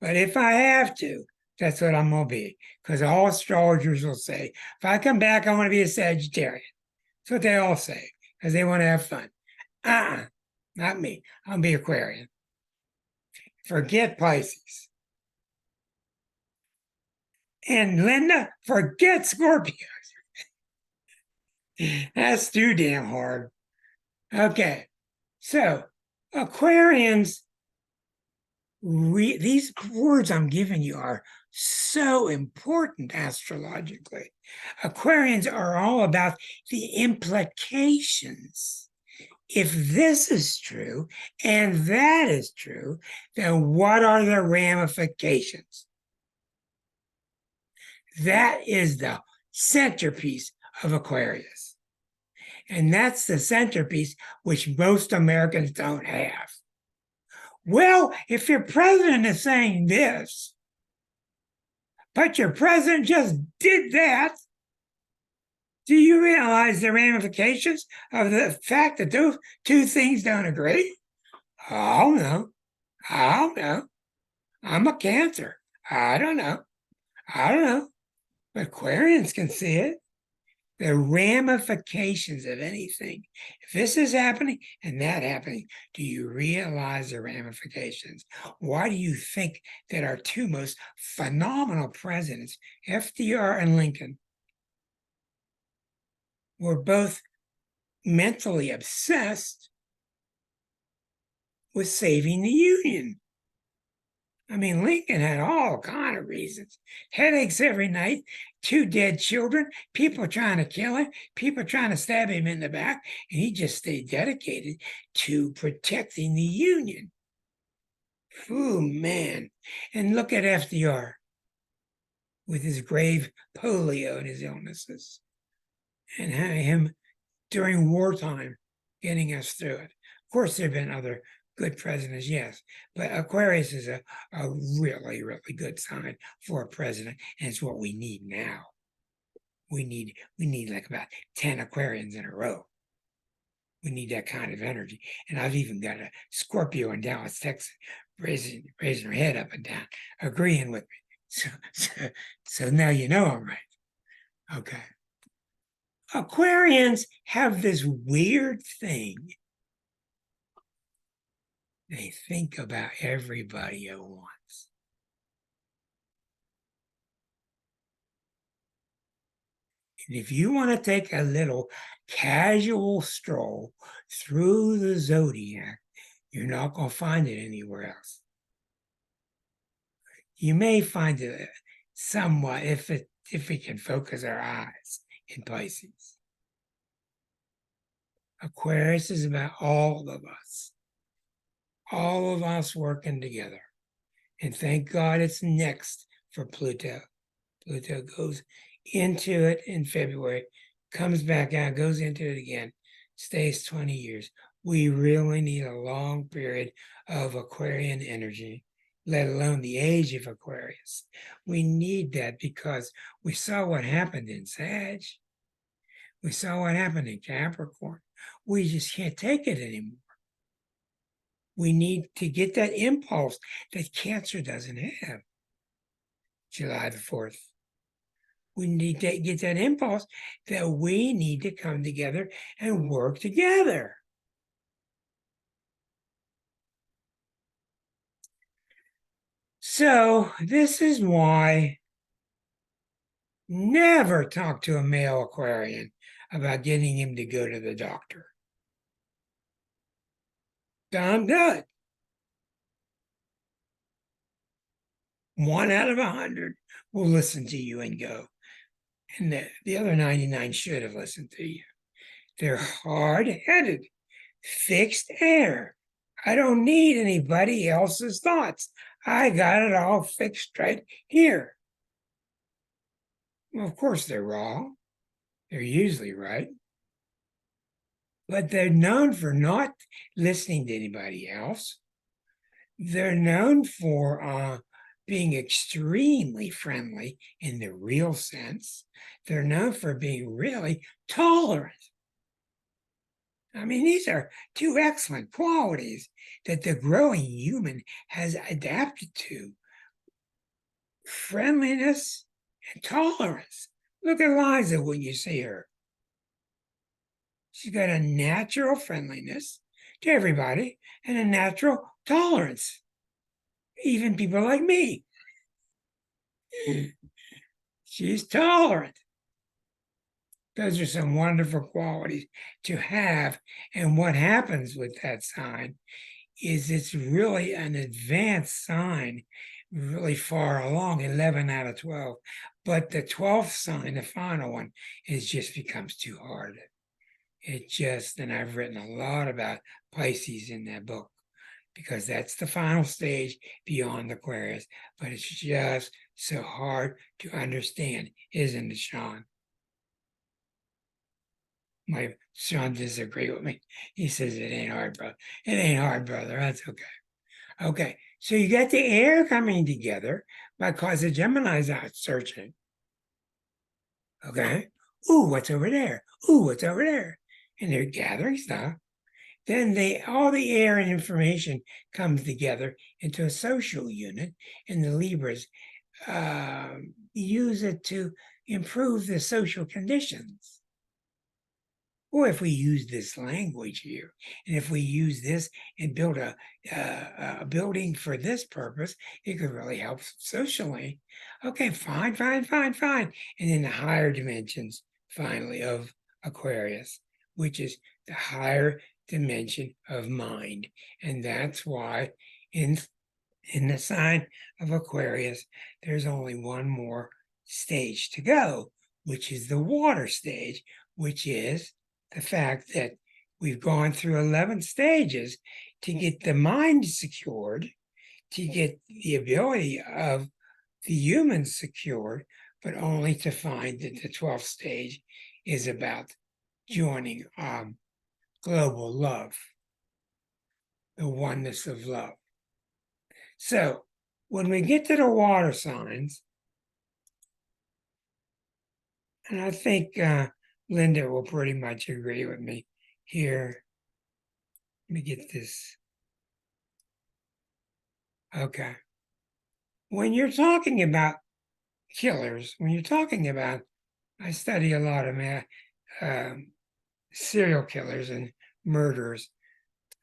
But if I have to, that's what I'm going to be. Because all astrologers will say, if I come back, I want to be a Sagittarian. That's what they all say, because they want to have fun. Not me. I'll be Aquarian. Forget Pisces. And Linda, forget Scorpio. That's too damn hard. Okay. So Aquarians, these words I'm giving you are so important astrologically. Aquarians are all about the implications. If this is true and that is true, then what are the ramifications? That is the centerpiece of Aquarius. And that's the centerpiece which most Americans don't have. Well, if your president is saying this, but your president just did that, do you realize the ramifications of the fact that those two things don't agree? Oh, no. I don't know. I'm a Cancer. I don't know. I don't know. But Aquarians can see it. The ramifications of anything. If this is happening and that happening, do you realize the ramifications? Why do you think that our two most phenomenal presidents, FDR and Lincoln, were both mentally obsessed with saving the Union? I mean, Lincoln had all kind of reasons. Headaches every night, two dead children, people trying to kill him, people trying to stab him in the back, and he just stayed dedicated to protecting the Union. Oh, man. And look at FDR with his grave polio and his illnesses, and him during wartime getting us through it. Of course, there have been other good presidents, yes, but Aquarius is a really, really good sign for a president, and it's what we need now. We need like about 10 Aquarians in a row. We need that kind of energy. And I've even got a Scorpio in Dallas, Texas, raising her head up and down, agreeing with me. So now you know I'm right. Okay. Aquarians have this weird thing. They think about everybody at once. And if you want to take a little casual stroll through the zodiac, You're not going to find it anywhere else. You may find it somewhat if we can focus our eyes in Pisces. Aquarius is about all of us working together. And thank God it's next for Pluto. Pluto goes into it in February, comes back out, goes into it again, stays 20 years. We really need a long period of Aquarian energy, let alone the age of Aquarius. We need that because we saw what happened in Sag. We saw what happened in Capricorn. We just can't take it anymore. We need to get that impulse that Cancer doesn't have. July the 4th. We need to get that impulse that we need to come together and work together. So this is why never talk to a male Aquarian about getting him to go to the doctor. Don't do it. 1 out of 100 will listen to you and go. And the other 99 should have listened to you. They're hard-headed, fixed air. I don't need anybody else's thoughts. I got it all fixed right here. Well, of course they're wrong. They're usually right. But they're known for not listening to anybody else. They're known for being extremely friendly in the real sense. They're known for being really tolerant. I mean, these are two excellent qualities that the growing human has adapted to. Friendliness and tolerance. Look at Liza when you see her. She's got a natural friendliness to everybody and a natural tolerance. Even people like me. She's tolerant. Those are some wonderful qualities to have. And what happens with that sign is it's really an advanced sign, really far along, 11 out of 12. But the 12th sign, the final one, it just becomes too hard. And I've written a lot about Pisces in that book, because that's the final stage beyond Aquarius. But it's just so hard to understand, isn't it, Sean? My son disagrees with me. He says it ain't hard, brother. It ain't hard, brother. That's okay. Okay, so you get the air coming together because the Gemini's out searching. Okay. Ooh, what's over there? Ooh, what's over there? And they're gathering stuff. Then all the air and information comes together into a social unit, and the Libras use it to improve the social conditions. Or if we use this language here, and if we use this and build a building for this purpose, it could really help socially. Okay, fine. And then the higher dimensions, finally, of Aquarius, which is the higher dimension of mind. And that's why in the sign of Aquarius, there's only one more stage to go, which is the water stage, which is the fact that we've gone through 11 stages to get the mind secured, to get the ability of the human secured, but only to find that the 12th stage is about joining global love, the oneness of love. So when we get to the water signs, and I think Linda will pretty much agree with me here. Let me get this. Okay. When you're talking about killers, I study a lot of serial killers and murderers.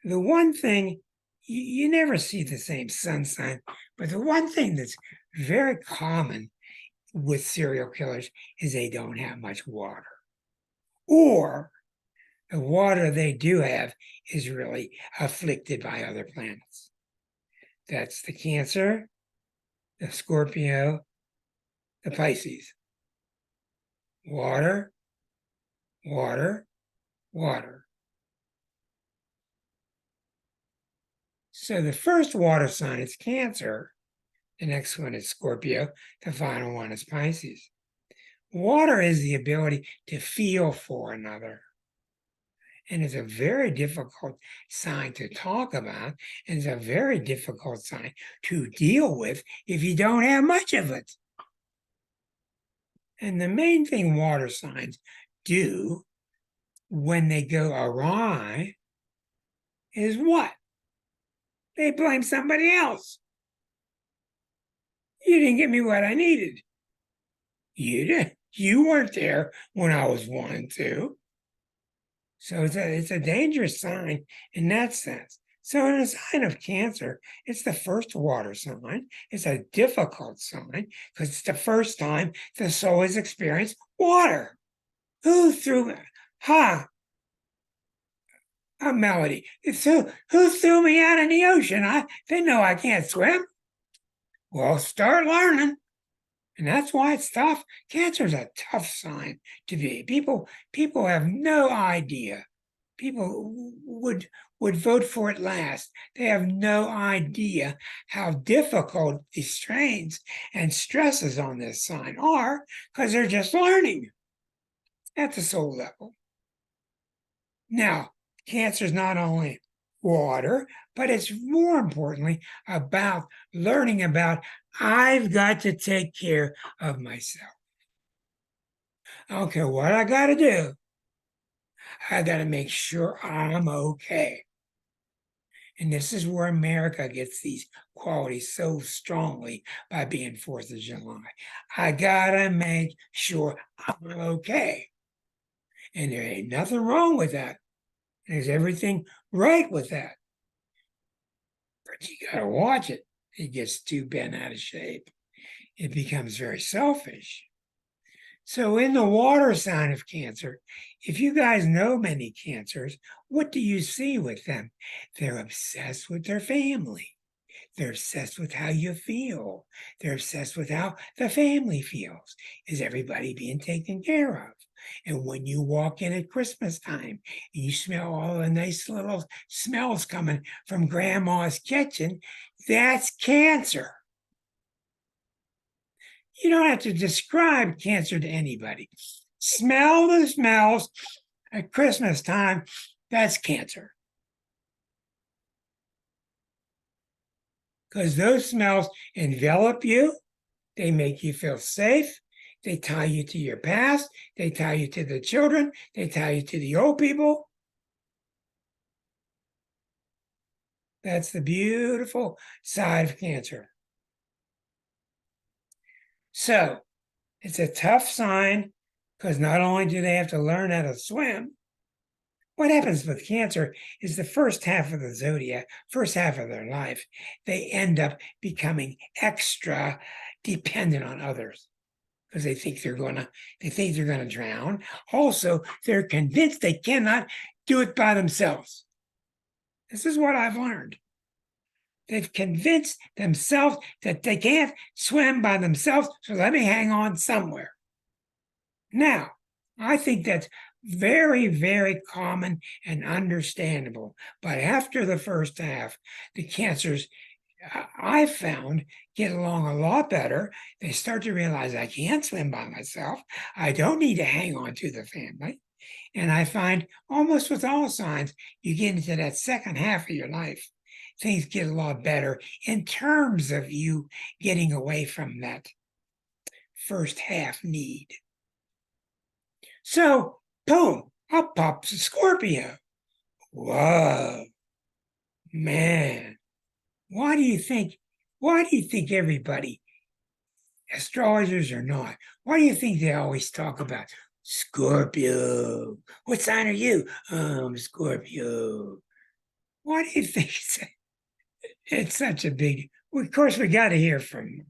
The one thing, you never see the same sun sign, but the one thing that's very common with serial killers is they don't have much water. Or The water they do have is really afflicted by other planets. That's the Cancer, the Scorpio, the Pisces. Water, water, water. So the first water sign is Cancer. The next one is Scorpio. The final one is Pisces. Water is the ability to feel for another. And it's a very difficult sign to talk about. And it's a very difficult sign to deal with if you don't have much of it. And the main thing water signs do when they go awry is what? They blame somebody else. You didn't give me what I needed. You did. You weren't there when I was wanting to. So it's a dangerous sign in that sense. So in a sign of Cancer, it's the first water sign. It's a difficult sign because it's the first time the soul has experienced water. Who threw a melody? Who threw me out in the ocean? They know I can't swim. Well, start learning. And that's why it's tough. Cancer is a tough sign to be. People have no idea. People would vote for it last. They have no idea how difficult the strains and stresses on this sign are because they're just learning at the soul level. Now, Cancer is not only water, but it's more importantly about learning about I've got to take care of myself. I don't care what I got to do. I got to make sure I'm okay. And this is where America gets these qualities so strongly by being 4th of July. I got to make sure I'm okay. And there ain't nothing wrong with that. There's everything right with that. But you got to watch it. It gets too bent out of shape. It becomes very selfish. So in the water sign of Cancer, if you guys know many Cancers, what do you see with them? They're obsessed with their family. They're obsessed with how you feel. They're obsessed with how the family feels. Is everybody being taken care of? And when you walk in at Christmas time and you smell all the nice little smells coming from grandma's kitchen, that's Cancer. You don't have to describe Cancer to anybody. Smell the smells at Christmas time, that's Cancer. Because those smells envelop you, they make you feel safe, they tie you to your past, they tie you to the children, they tie you to the old people. That's the beautiful side of Cancer. So it's a tough sign because not only do they have to learn how to swim, what happens with Cancer is the first half of the zodiac, first half of their life, they end up becoming extra dependent on others because they think they're gonna drown. Also, they're convinced they cannot do it by themselves. This is what I've learned. They've convinced themselves that they can't swim by themselves, so let me hang on somewhere. Now, I think that's very, very common and understandable. But after the first half, the Cancers I found get along a lot better. They start to realize I can't swim by myself. I don't need to hang on to the family. And I find almost with all signs, you get into that second half of your life, things get a lot better in terms of you getting away from that first half need. So, boom, up pops a Scorpio. Whoa, man. Why do you think everybody, astrologers or not, why do you think they always talk about Scorpio? What sign are you? Scorpio. Why do you think it's such a big, well, of course we got to hear from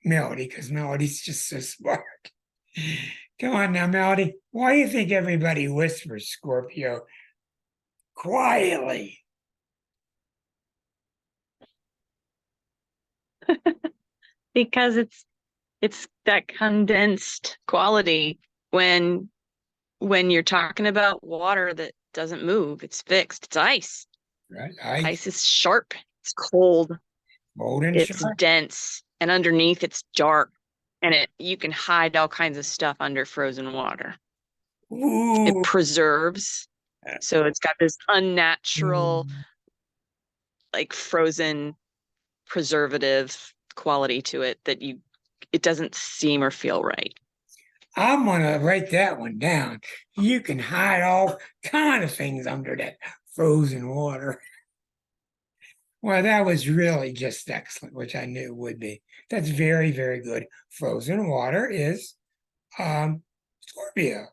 Melody because Melody's just so smart. Come on now, Melody. Why do you think everybody whispers Scorpio quietly? Because it's that condensed quality when you're talking about water that doesn't move, it's fixed. It's ice. Right? Ice is sharp, it's cold, Bold and it's sharp. dense, and underneath it's dark. And you can hide all kinds of stuff under frozen water. It Ooh. preserves. So it's got this unnatural, Mm. like frozen preservative quality to it that it doesn't seem or feel right. I'm gonna write that one down. You can hide all kind of things under that frozen water. Well, that was really just excellent, which I knew it would be. That's very, very good. Frozen water is Scorpio.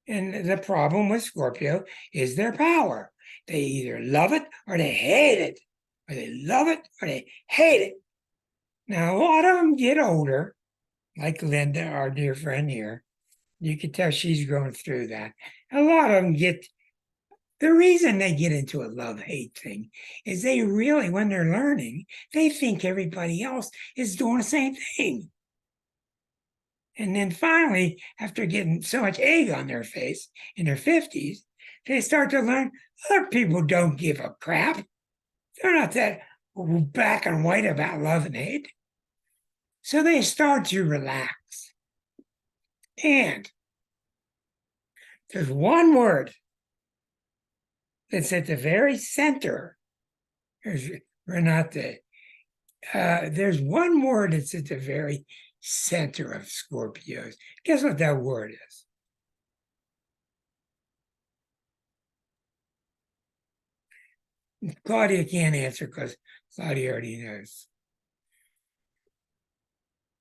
And the problem with Scorpio is their power. They either love it or they hate it, or they love it or they hate it. Now, a lot of them get older, like Linda, our dear friend here. You can tell she's going through that. A lot of them get the reason they get into a love hate thing is they really, when they're learning, they think everybody else is doing the same thing. And then finally, after getting so much egg on their face in their 50s, they start to learn other people don't give a crap. They're not that black and white about love and hate. So they start to relax. And there's one word that's at the very center. Renate, there's one word that's at the very center of Scorpios. Guess what that word is? Claudia can't answer because Claudia already knows.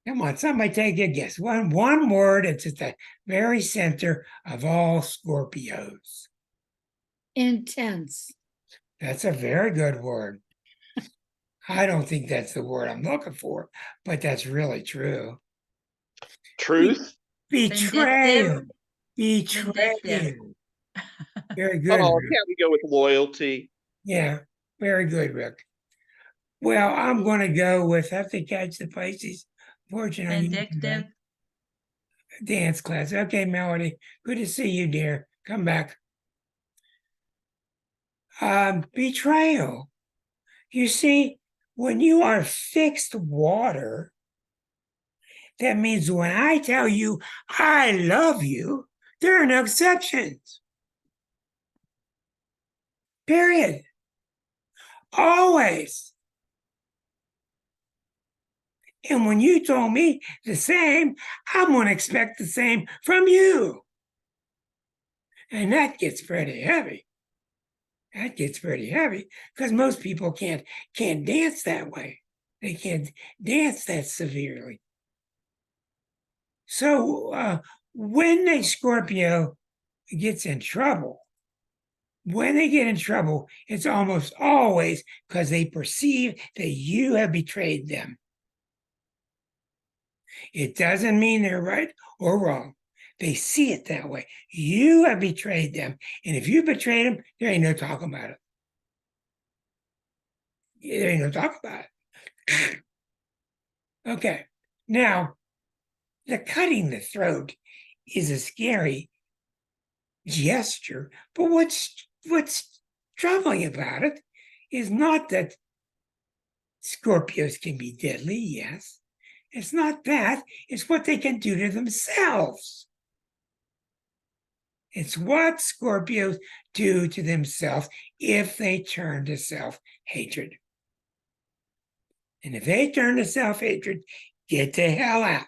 Come on, somebody take a guess. One word, it's at the very center of all Scorpios. Intense. That's a very good word. I don't think that's the word I'm looking for, but that's really true. Truth. Betrayal. Vindictive. Betrayal. Very good, Oh, Rick. can't we go with loyalty? Yeah, very good, Rick. Well, I'm going to go with have to catch the Pisces. Fortunately, Vindictive. dance class. Okay, Melody, good to see you, dear. Come back. Betrayal. You see, when you are fixed water, that means when I tell you I love you, there are no exceptions. Period. Always. And when you told me the same, I'm going to expect the same from you. And that gets pretty heavy. That gets pretty heavy because most people can't dance that way. They can't dance that severely. So when a Scorpio gets in trouble, when they get in trouble, it's almost always because they perceive that you have betrayed them. It doesn't mean they're right or wrong. They see it that way. You have betrayed them. And if you betrayed them, there ain't no talk about it. There ain't no talk about it. Okay. Now, the cutting the throat is a scary gesture, but what's troubling about it is not that Scorpios can be deadly, yes. It's not that, it's what they can do to themselves. It's what Scorpios do to themselves if they turn to self-hatred. And if they turn to self-hatred, get the hell out.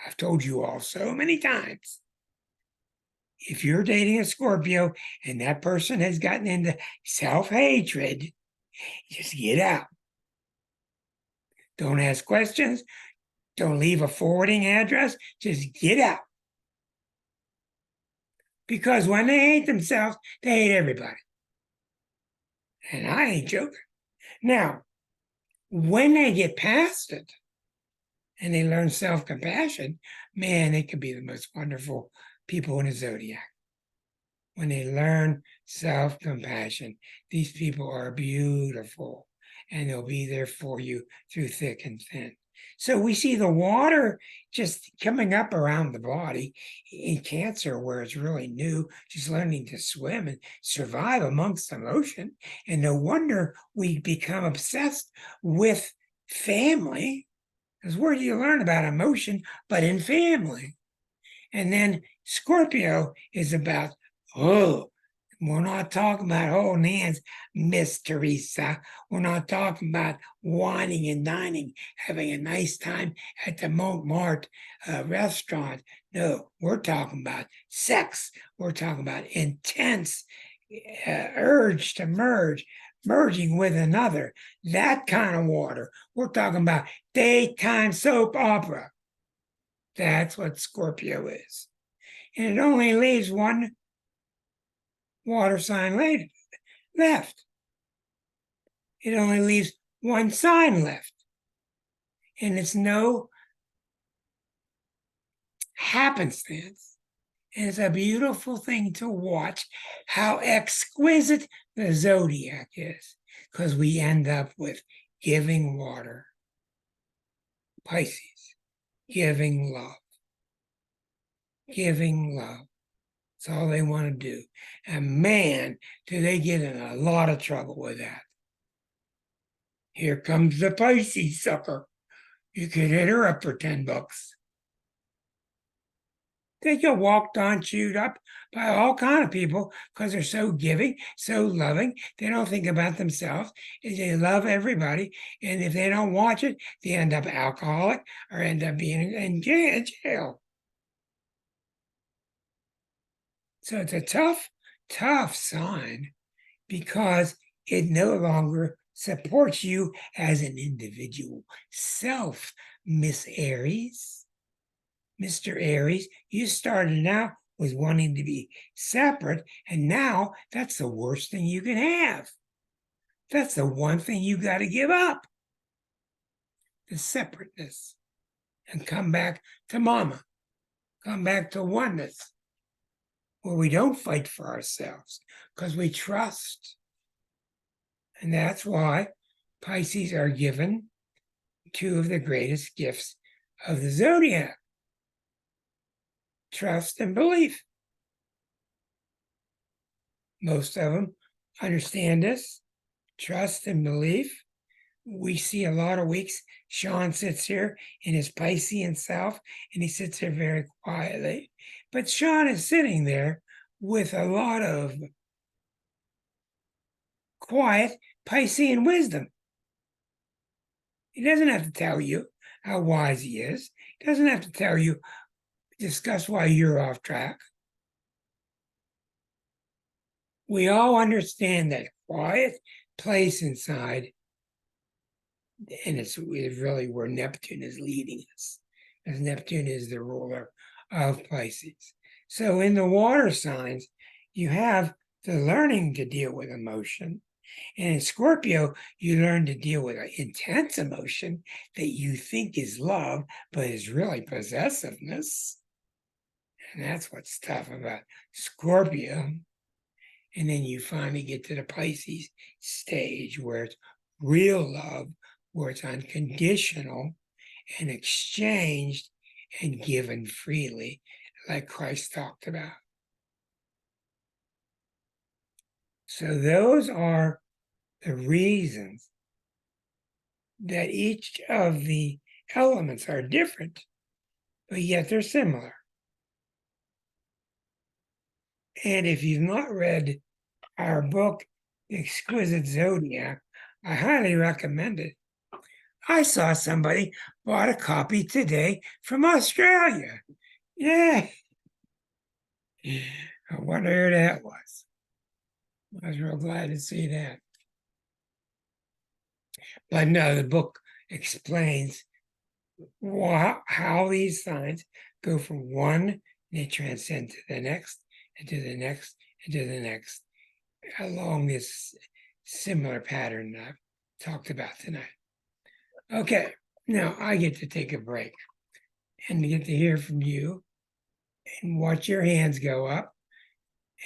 I've told you all so many times. If you're dating a Scorpio and that person has gotten into self-hatred, just get out. Don't ask questions. Don't leave a forwarding address. Just get out. Because when they hate themselves, they hate everybody. And I ain't joking. Now, when they get past it, and they learn self-compassion, man, they could be the most wonderful people in the zodiac. When they learn self-compassion, these people are beautiful and they'll be there for you through thick and thin. So we see the water just coming up around the body in Cancer, where it's really new, just learning to swim and survive amongst emotion. And no wonder we become obsessed with family, because where do you learn about emotion but in family? And then Scorpio is about, oh, we're not talking about holding hands, Miss Teresa. We're not talking about whining and dining, having a nice time at the Montmartre restaurant. No, we're talking about sex. We're talking about intense urge to merging with another. That kind of water. We're talking about daytime soap opera. That's what Scorpio is. And it only leaves one water sign left. It only leaves one sign left. And it's no happenstance. And it's a beautiful thing to watch how exquisite the zodiac is, because we end up with giving water. Pisces, giving love. Giving love. That's all they want to do. And man, do they get in a lot of trouble with that. Here comes the Pisces sucker. You could hit her up for $10. They get walked on, chewed up by all kind of people because they're so giving, so loving. They don't think about themselves. They love everybody. And if they don't watch it, they end up alcoholic or end up being in jail. So it's a tough sign, because it no longer supports you as an individual self, Miss Aries. Mr. Aries, you started out with wanting to be separate, and now that's the worst thing you can have. That's the one thing you got to give up, the separateness, and come back to mama, come back to oneness, where we don't fight for ourselves because we trust. And that's why Pisces are given two of the greatest gifts of the zodiac: trust and belief. Most of them understand this, trust and belief. We see a lot of weeks, Sean sits here in his Piscean self, and he sits there very quietly. But Sean is sitting there with a lot of quiet Piscean wisdom. He doesn't have to tell you how wise he is. He doesn't have to tell you, discuss why you're off track. We all understand that quiet place inside, and it's really where Neptune is leading us, as Neptune is the ruler of Pisces. So in the water signs, you have the learning to deal with emotion. And in Scorpio, you learn to deal with an intense emotion that you think is love, but is really possessiveness. And that's what's tough about Scorpio. And then you finally get to the Pisces stage, where it's real love, where it's unconditional and exchanged and given freely, like Christ talked about. So those are the reasons that each of the elements are different, but yet they're similar. And if you've not read our book, The Exquisite Zodiac, I highly recommend it. I saw somebody bought a copy today from Australia. Yeah. I wonder who that was. I was real glad to see that. But no, the book explains how these signs go from one and they transcend to the next, and to the next, and to the next, along this similar pattern that I've talked about tonight. Okay, Now I get to take a break and get to hear from you and watch your hands go up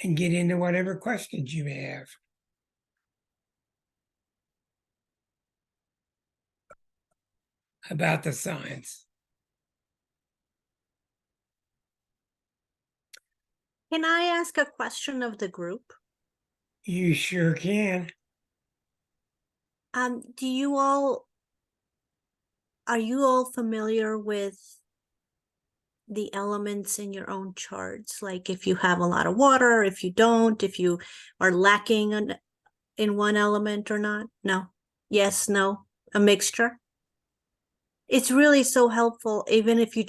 and get into whatever questions you may have. About the science. Can I ask a question of the group? You sure can. Do you all, are you all familiar with the elements in your own charts? Like if you have a lot of water, if you don't, if you are lacking in one element or not? No? Yes, no? A mixture? It's really so helpful, even if you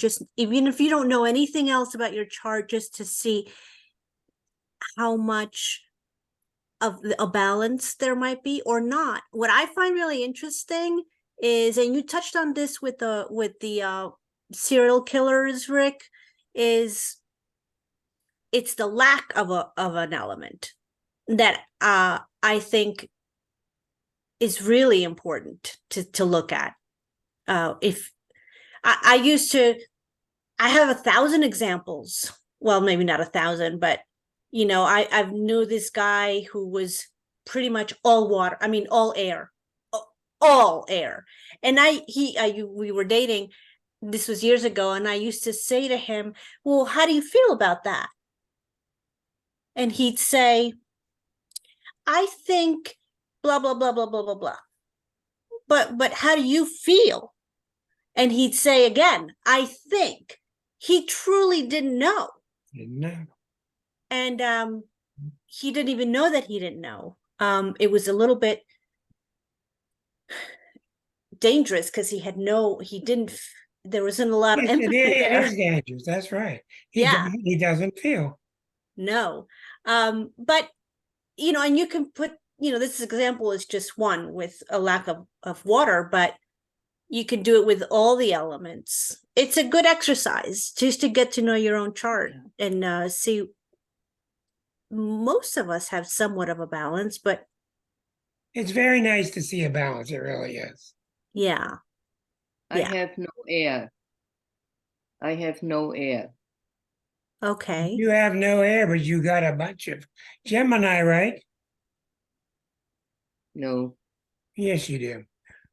don't know anything else about your chart, just to see how much of a balance there might be or not. What I find really interesting is, and you touched on this with the serial killers, Rick, is it's the lack of an element that I think is really important to look at. If I used to, I have 1,000 examples. Well, maybe not 1,000, but I knew this guy who was pretty much all water. I mean, all air, all air. And we were dating. This was years ago, and I used to say to him, "Well, how do you feel about that?" And he'd say, "I think blah blah blah blah blah blah blah." But how do you feel? And he'd say again, "I think." He truly didn't know. Didn't know. And he didn't even know that he didn't know. It was a little bit dangerous because there wasn't a lot of empathy It there. is dangerous. That's right. Yeah. He doesn't feel. No. But, and you can put, this example is just one with a lack of water, but you can do it with all the elements. It's a good exercise just to get to know your own chart and see. Most of us have somewhat of a balance, but It's very nice to see a balance. It really is. yeah. I Yeah. have no air. I have no air. Okay. You have no air, but you got a bunch of Gemini, right? No. Yes, you do.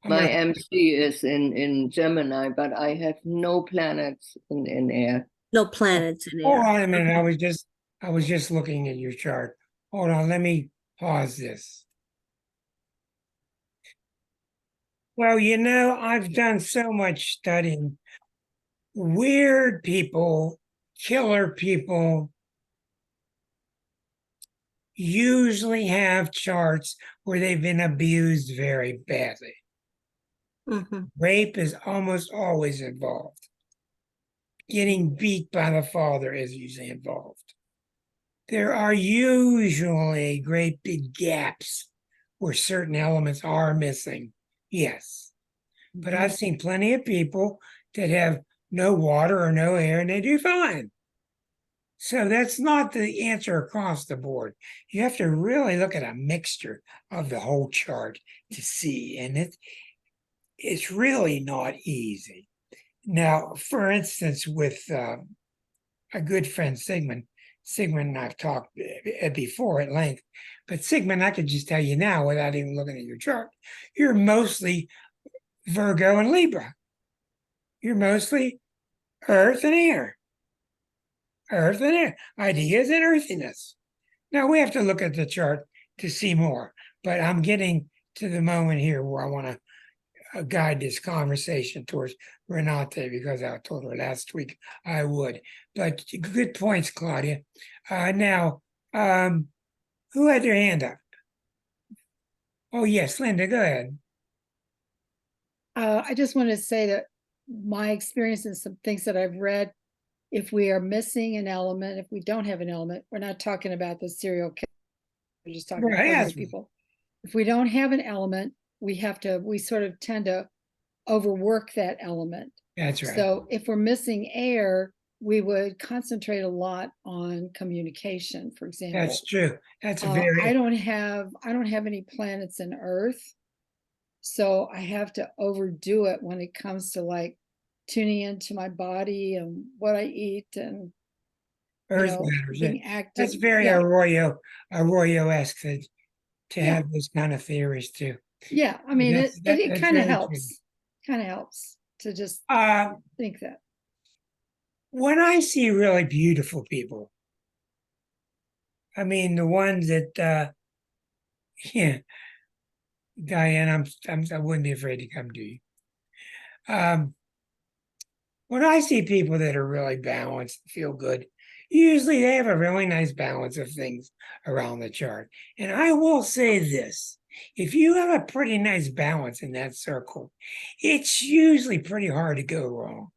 My MC is in Gemini, but I have no planets in air. No planets in Hold there. on a minute. I was just looking at your chart. Hold on, let me pause this. Well, I've done so much studying. Weird people, killer people, usually have charts where they've been abused very badly. Mm-hmm. Rape is almost always involved. Getting beat by the father is usually involved. There are usually great big gaps where certain elements are missing. Yes. But I've seen plenty of people that have no water or no air and they do fine. So that's not the answer across the board. You have to really look at a mixture of the whole chart to see. And it's really not easy. Now, for instance, with a good friend, Sigmund and I've talked before at length, but Sigmund, I could just tell you now without even looking at your chart, you're mostly Virgo and Libra. You're mostly earth and air. Earth and air. Ideas and earthiness. Now, we have to look at the chart to see more, but I'm getting to the moment here where I want to guide this conversation towards Renate because I told her last week I would. But good points, Claudia. Now, who had their hand up? Oh, yes, Linda, go ahead. I just want to say that my experience and some things that I've read, if we are missing an element, if we don't have an element, we're not talking about the serial killer, we're just talking about ordinary people. If we don't have an element, we sort of tend to overwork that element. That's right. So if we're missing air, we would concentrate a lot on communication, for example. That's true. That's I don't have any planets in Earth. So I have to overdo it when it comes to like tuning into my body and what I eat and Earth matters. being active. That's very Yeah. Arroyo-esque to Yeah. have those kind of theories too. Yeah, I mean, That's- it that's kind of very true. helps. Kind of helps to just think that. When I see really beautiful people, I mean the ones that yeah, Diane, I wouldn't be afraid to come to you. When I see people that are really balanced, feel good, usually they have a really nice balance of things around the chart. And I will say this, if you have a pretty nice balance in that circle, it's usually pretty hard to go wrong.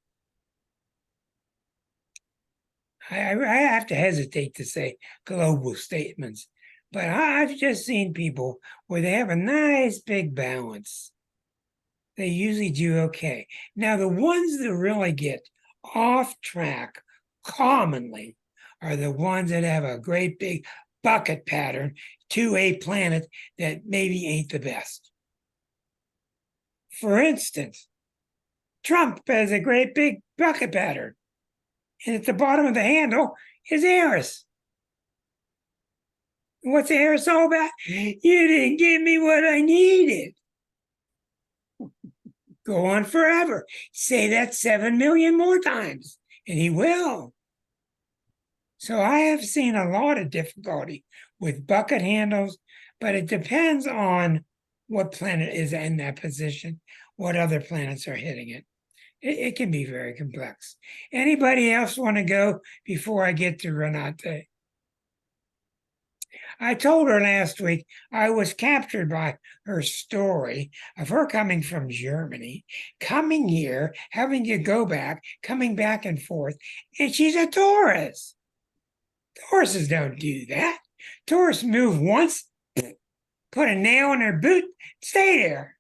I have to hesitate to say global statements, but I've just seen people where they have a nice big balance. They usually do okay. Now, the ones that really get off track commonly are the ones that have a great big bucket pattern to a planet that maybe ain't the best. For instance, Trump has a great big bucket pattern, and at the bottom of the handle is Eris. What's Eris all about? You didn't give me what I needed. Go on forever. Say that 7 million more times, and he will. So I have seen a lot of difficulty with bucket handles, but it depends on what planet is in that position, what other planets are hitting it. It can be very complex. Anybody else want to go before I get to Renate? I told her last week I was captured by her story of her coming from Germany, coming here, having to go back, coming back and forth, and she's a Taurus. Tauruses don't do that. Taurus move once, put a nail in their boot, stay there.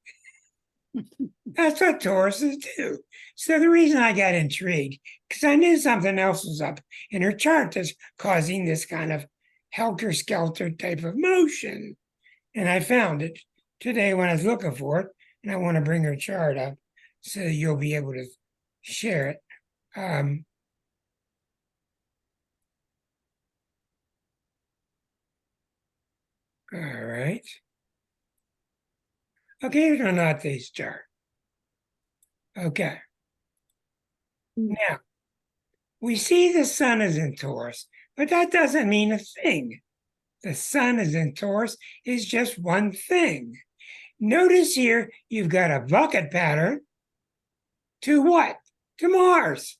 That's what Tauruses do. So the reason I got intrigued, because I knew something else was up in her chart that's causing this kind of helter-skelter type of motion. And I found it today when I was looking for it, and I want to bring her chart up so you'll be able to share it. All right. Okay, here's Renate's chart. Okay. Now, we see the sun is in Taurus, but that doesn't mean a thing. The sun is in Taurus is just one thing. Notice here, you've got a bucket pattern to what? To Mars.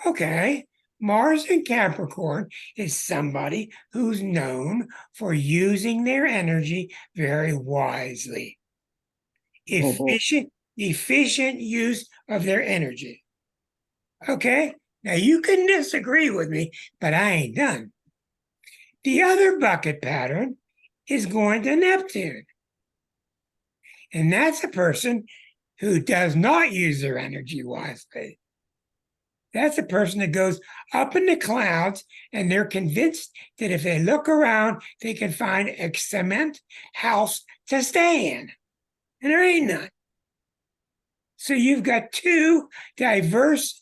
Okay, Mars in Capricorn is somebody who's known for using their energy very wisely. Efficient use of their energy. Okay, now you can disagree with me, but I ain't done. The other bucket pattern is going to Neptune. And that's a person who does not use their energy wisely. That's a person that goes up in the clouds and they're convinced that if they look around, they can find a cement house to stay in. And there ain't none. So you've got two diverse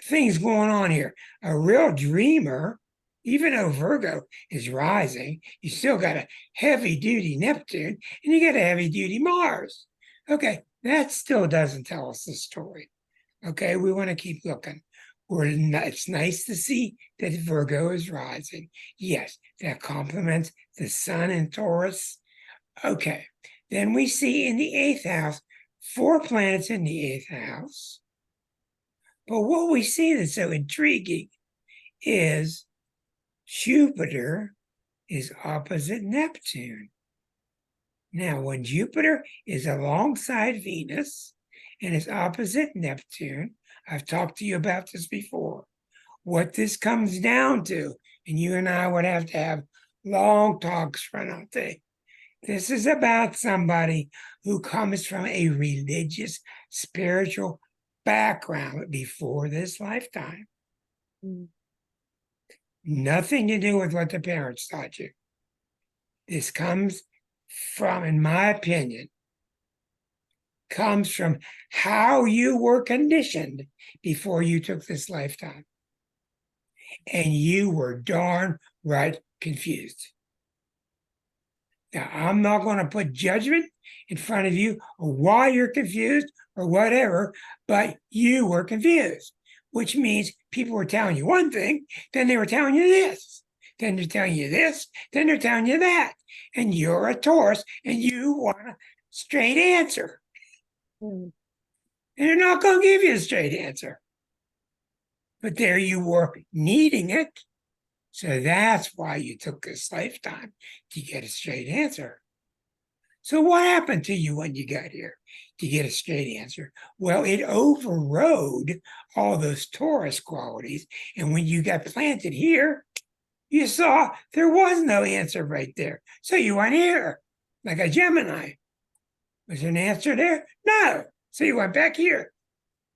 things going on here. A real dreamer, even though Virgo is rising, you still got a heavy duty Neptune and you got a heavy duty Mars. Okay, that still doesn't tell us the story. Okay, we want to keep looking. It's nice to see that Virgo is rising. Yes, that complements the sun in Taurus. Okay, then we see in the 8th house, 4 planets in the 8th house. But what we see that's so intriguing is Jupiter is opposite Neptune. Now, when Jupiter is alongside Venus and is opposite Neptune, I've talked to you about this before. What this comes down to, and you and I would have to have long talks, Renate. This is about somebody who comes from a religious, spiritual background before this lifetime. Nothing to do with what the parents taught you. This comes from, in my opinion, comes from how you were conditioned before you took this lifetime. And you were darn right confused. Now, I'm not going to put judgment in front of you or why you're confused or whatever, but you were confused, which means people were telling you one thing, then they were telling you this, then they're telling you this, then they're telling you that. And you're a Taurus and you want a straight answer. Mm. And they're not going to give you a straight answer. But there you were needing it. So that's why you took this lifetime, to get a straight answer. So what happened to you when you got here to get a straight answer? Well, it overrode all those Taurus qualities. And when you got planted here, you saw there was no answer right there. So you went here, like a Gemini. Was there an answer there? No. So you went back here.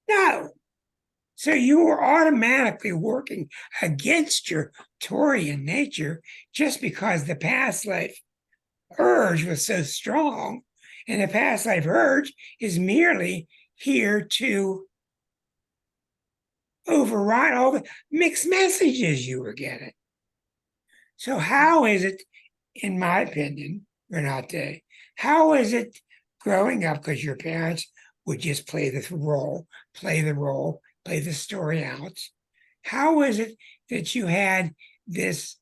No. So you were automatically working against your Taurian nature just because the past life urge was so strong. And the past life urge is merely here to override all the mixed messages you were getting. So how is it, in my opinion, Renate, how is it growing up, because your parents would just play the role, play the story out. How is it that you had this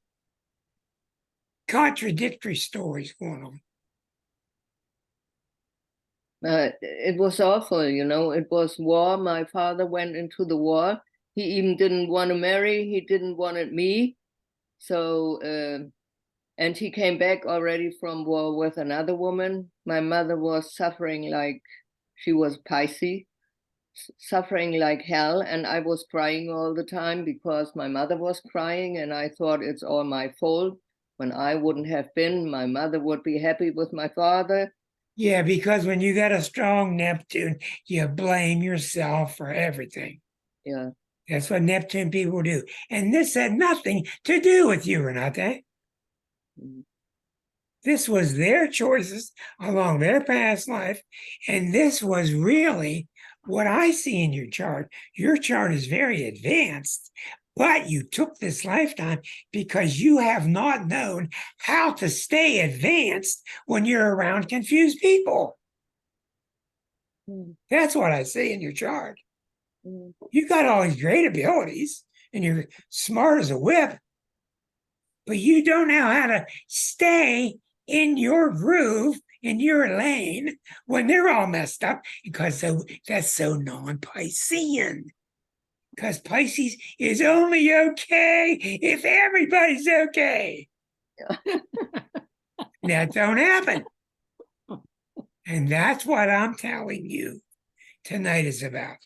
contradictory stories going on? It was awful, you know. It was war. My father went into the war. He even didn't want to marry. He didn't want me. So, and he came back already from war with another woman. My mother was suffering like she was Pisces, suffering like hell. And I was crying all the time because my mother was crying. And I thought it's all my fault. When I wouldn't have been, my mother would be happy with my father. Yeah, because when you got a strong Neptune, you blame yourself for everything. Yeah. That's what Neptune people do. And this had nothing to do with you, Renate. Mm. This was their choices along their past life. And this was really what I see in your chart. Your chart is very advanced, but you took this lifetime because you have not known how to stay advanced when you're around confused people. Mm. That's what I see in your chart. Mm. You got all these great abilities and you're smart as a whip, but you don't know how to stay in your groove, in your lane, when they're all messed up, because that's so non-Piscean. Because Pisces is only okay if everybody's okay. That don't happen. And that's what I'm telling you tonight is about.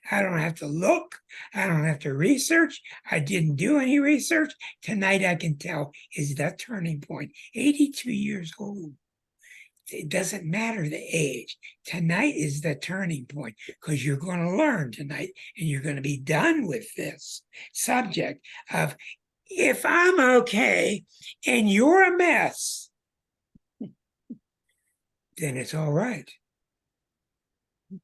I don't have to look. I don't have to research. I didn't do any research. Tonight I can tell is that turning point. 82 years old. It doesn't matter the age. Tonight is the turning point because you're going to learn tonight and you're going to be done with this subject of if I'm okay and you're a mess, then it's all right.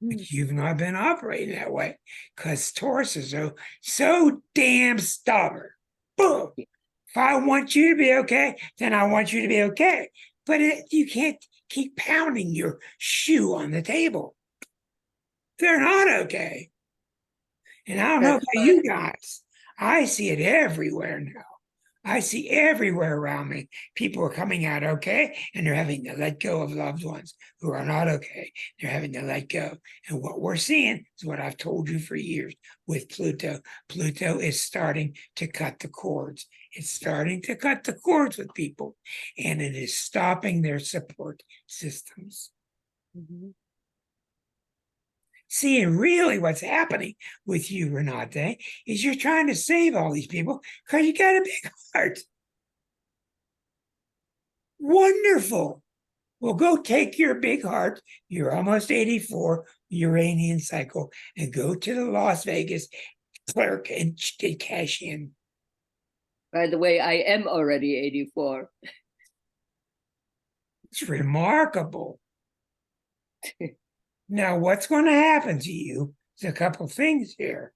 But you've not been operating that way because Taurus is so damn stubborn. Boom. If I want you to be okay, then I want you to be okay. But you can't keep pounding your shoe on the table. They're not okay. And I don't know about you guys. I see it everywhere now. I see everywhere around me, people are coming out okay, and they're having to let go of loved ones who are not okay. They're having to let go. And what we're seeing is what I've told you for years with Pluto. Pluto is starting to cut the cords. It's starting to cut the cords with people, and it is stopping their support systems. Mm-hmm. See, and really what's happening with you, Renate, is you're trying to save all these people because you got a big heart. Wonderful. Well, go take your big heart. You're almost 84, Uranian cycle, and go to the Las Vegas clerk and cash in. By the way, I am already 84. It's remarkable. Now, what's going to happen to you is a couple things here.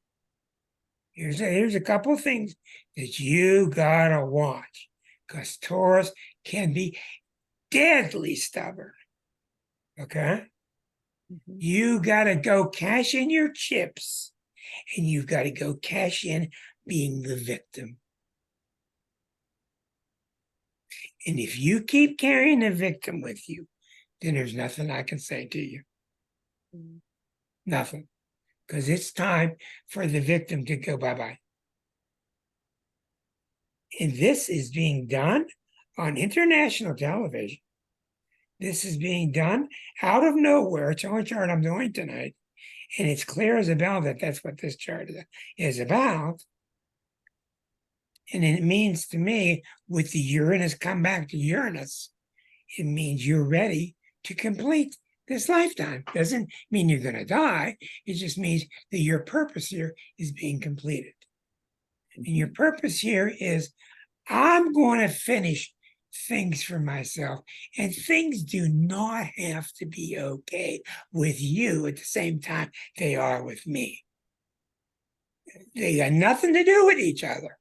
Here's a couple things that you gotta watch, because Taurus can be deadly stubborn. Okay? Mhm. You gotta go cash in your chips, and you've got to go cash in being the victim. And if you keep carrying the victim with you, then there's nothing I can say to you. Mm. Nothing. Because it's time for the victim to go bye-bye. And this is being done on international television. This is being done out of nowhere. It's the only chart I'm doing tonight. And it's clear as a bell that that's what this chart is about. And it means to me, with the Uranus come back to Uranus, it means you're ready to complete this lifetime. Doesn't mean you're going to die. It just means that your purpose here is being completed. And your purpose here is, I'm going to finish things for myself. And things do not have to be okay with you at the same time they are with me. They got nothing to do with each other.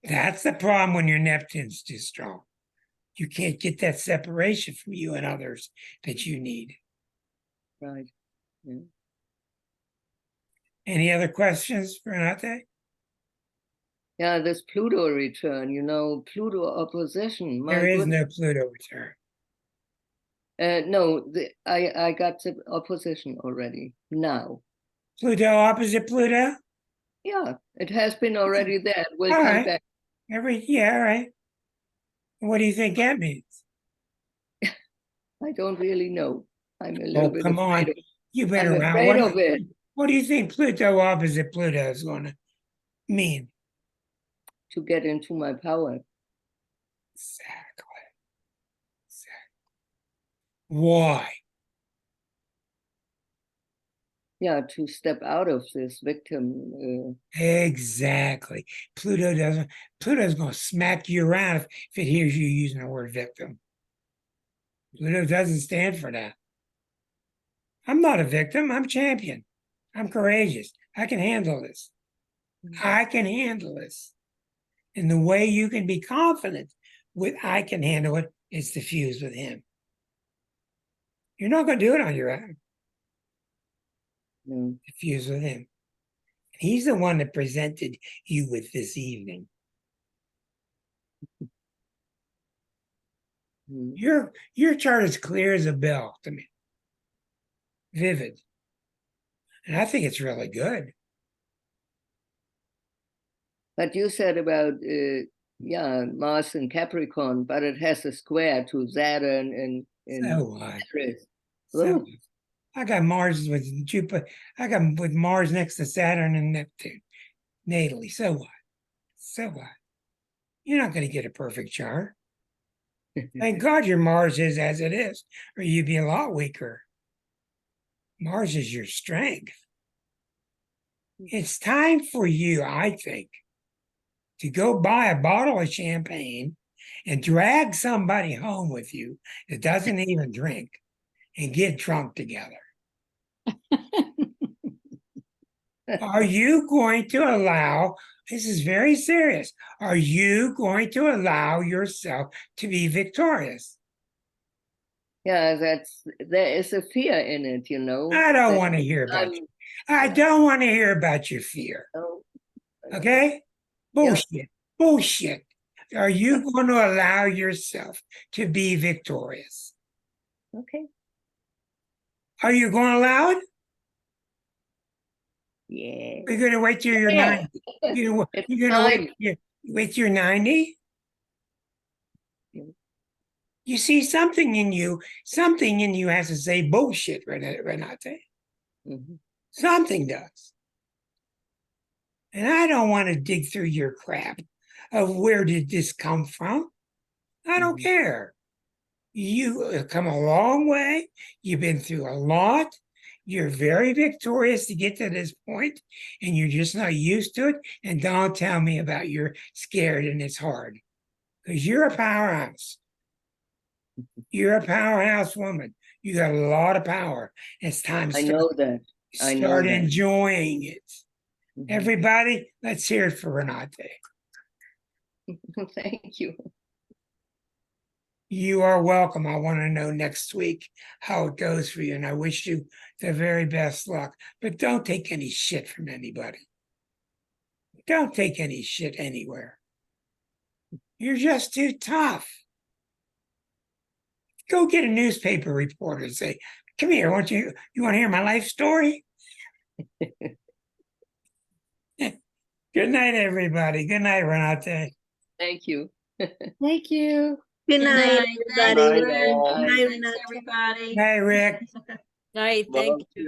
That's the problem when your Neptune's too strong. You can't get that separation from you and others that you need. Right. Yeah. Any other questions for Renate? Yeah, this Pluto return, Pluto opposition. My There is goodness. no Pluto return. No, I got the opposition already now. Pluto opposite Pluto? Yeah, it has been already there. It will All come right. back. All right. What do you think that means? I don't really know. I'm a little Oh, bit come on. afraid of, You've been I'm around. afraid of it What do you think Pluto opposite Pluto is going to mean? to get into my power. Exactly. Why? Yeah, to step out of this victim. Exactly. Pluto's going to smack you around if it hears you using the word victim. Pluto doesn't stand for that. I'm not a victim. I'm champion. I'm courageous. I can handle this. I can handle this. And the way you can be confident with I can handle it is to fuse with him. You're not going to do it on your own. No. To fuse with him. He's the one that presented you with this evening. Mm. Your chart is clear as a bell to me. Vivid. And I think it's really good. But you said about Mars and Capricorn, but it has a square to Saturn and So what? Aries. So I got Mars with Jupiter. I got with Mars next to Saturn and Neptune natally. So what? So what? You're not going to get a perfect chart. Thank God your Mars is as it is, or you'd be a lot weaker. Mars is your strength. It's time for you, I think, to go buy a bottle of champagne and drag somebody home with you that doesn't even drink and get drunk together. Are you going to allow, this is very serious, are you going to allow yourself to be victorious? Yeah, there is a fear in it, I don't want to hear about you. I don't want to hear about your fear. Oh, Okay? Bullshit. Bullshit. Are you going to allow yourself to be victorious? okay. Are you going to allow it? Yeah. You're going to wait till you're 90. You're going to wait till you're 90? Yeah. You see, something in you has to say bullshit, Renate. Mm-hmm. Something does. And I don't want to dig through your crap of where did this come from. I don't care. You have come a long way. You've been through a lot. You're very victorious to get to this point, and you're just not used to it. And don't tell me about you're scared and it's hard, because you're a powerhouse. You're a powerhouse woman. You got a lot of power. It's time to I know that. I know start that. enjoying it. Mhm. Everybody, let's hear it for Renate. Thank you. You are welcome. I want to know next week how it goes for you, and I wish you the very best luck. But don't take any shit from anybody. Don't take any shit anywhere. You're just too tough. Go get a newspaper reporter and say, "Come here, want you want to hear my life story?" Good night, everybody. Good night, Renate. Thank you. Thank you. Good night, Good everybody. night, all. Night, Thanks, Renata. everybody. Night, Rick. Night, Love thank you. you